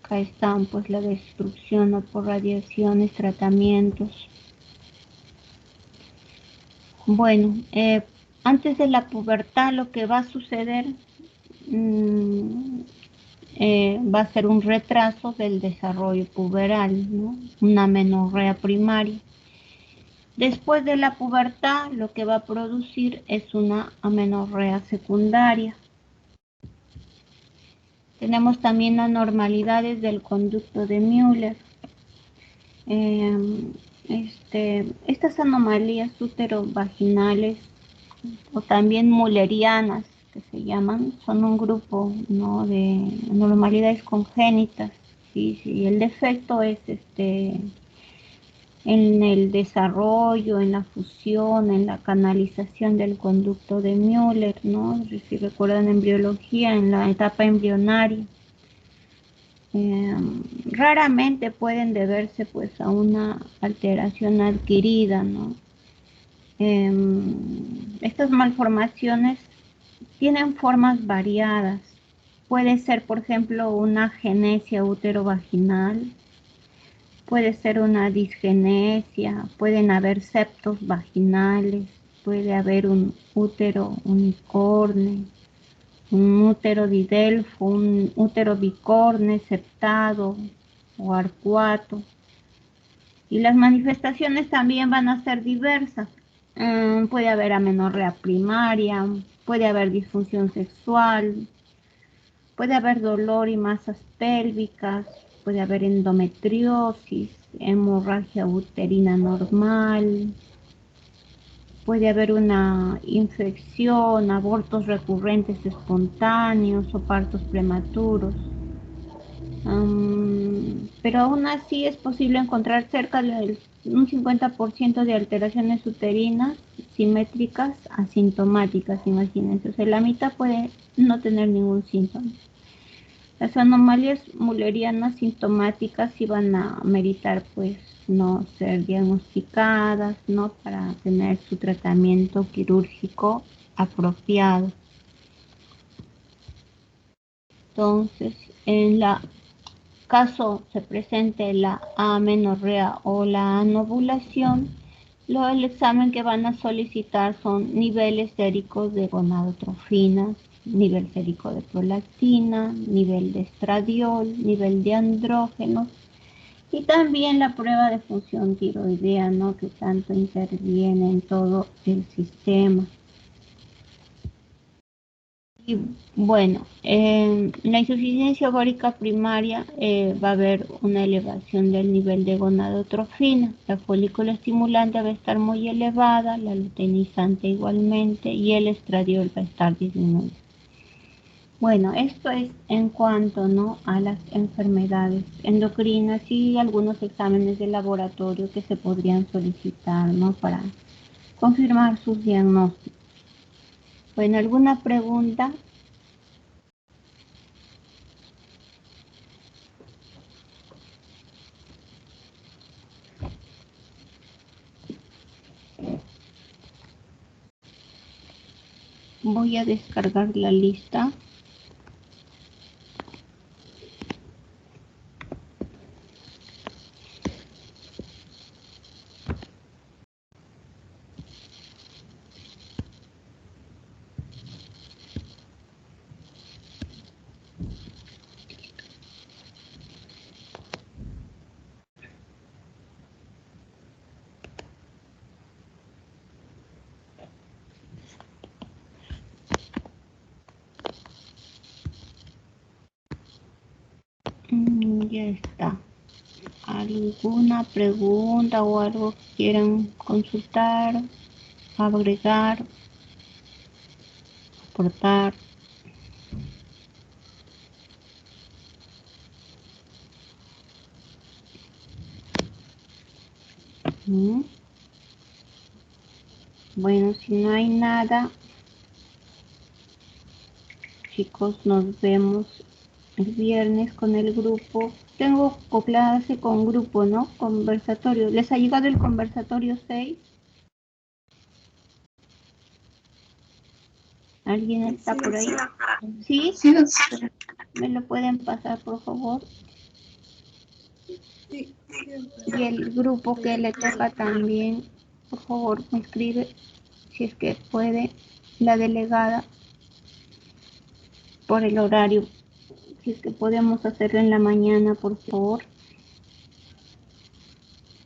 Acá están pues la destrucción, ¿no?, por radiaciones, tratamientos. Bueno, antes de la pubertad lo que va a suceder va a ser un retraso del desarrollo puberal, ¿no?, una amenorrea primaria. Después de la pubertad lo que va a producir es una amenorrea secundaria. Tenemos también anormalidades del conducto de Müller. Estas anomalías útero-vaginales, o también mullerianas, que se llaman, son un grupo, ¿no?, de anormalidades congénitas. Y el defecto es en el desarrollo, en la fusión, en la canalización del conducto de Müller, ¿no? Si recuerdan en biología, en la etapa embrionaria. Raramente pueden deberse pues a una alteración adquirida, ¿no? Estas malformaciones tienen formas variadas. Puede ser, por ejemplo, una agenesia útero-vaginal, puede ser una disgenesia, pueden haber septos vaginales, puede haber un útero unicorne, un útero didelfo, un útero bicorne, septado o arcuato. Y las manifestaciones también van a ser diversas. Puede haber amenorrea primaria, puede haber disfunción sexual, puede haber dolor y masas pélvicas, puede haber endometriosis, hemorragia uterina normal, puede haber una infección, abortos recurrentes espontáneos o partos prematuros. Pero aún así es posible encontrar cerca de un 50% de alteraciones uterinas simétricas asintomáticas, imagínense. O sea, la mitad puede no tener ningún síntoma. Las anomalías mullerianas sintomáticas iban a meritar pues no ser diagnosticadas, ¿no?, para tener su tratamiento quirúrgico apropiado. Entonces, en la caso se presente la amenorrea o la anovulación, El examen que van a solicitar son niveles séricos de gonadotrofinas, nivel sérico de prolactina, nivel de estradiol, nivel de andrógenos y también la prueba de función tiroidea, ¿no? Que tanto interviene en todo el sistema. Y bueno, en la insuficiencia ovárica primaria va a haber una elevación del nivel de gonadotrofina. La folícula estimulante va a estar muy elevada, la luteinizante igualmente y el estradiol va a estar disminuido. Bueno, esto es en cuanto, ¿no?, a las enfermedades endocrinas y algunos exámenes de laboratorio que se podrían solicitar, ¿no?, para confirmar sus diagnósticos. Bueno, ¿alguna pregunta? Voy a descargar la lista. Ya está. ¿Alguna pregunta o algo que quieran consultar, agregar, aportar? ¿Mm? Bueno, si no hay nada, chicos, nos vemos el viernes con el grupo. Tengo clase con grupo, ¿no? Conversatorio. ¿Les ha llegado el conversatorio 6? ¿Alguien está por ahí? ¿Sí? Sí, doctora. ¿Me lo pueden pasar, por favor? Sí. Y el grupo que le toca también, por favor, me escribe si es que puede la delegada por el horario. Si es que podemos hacerlo en la mañana, por favor.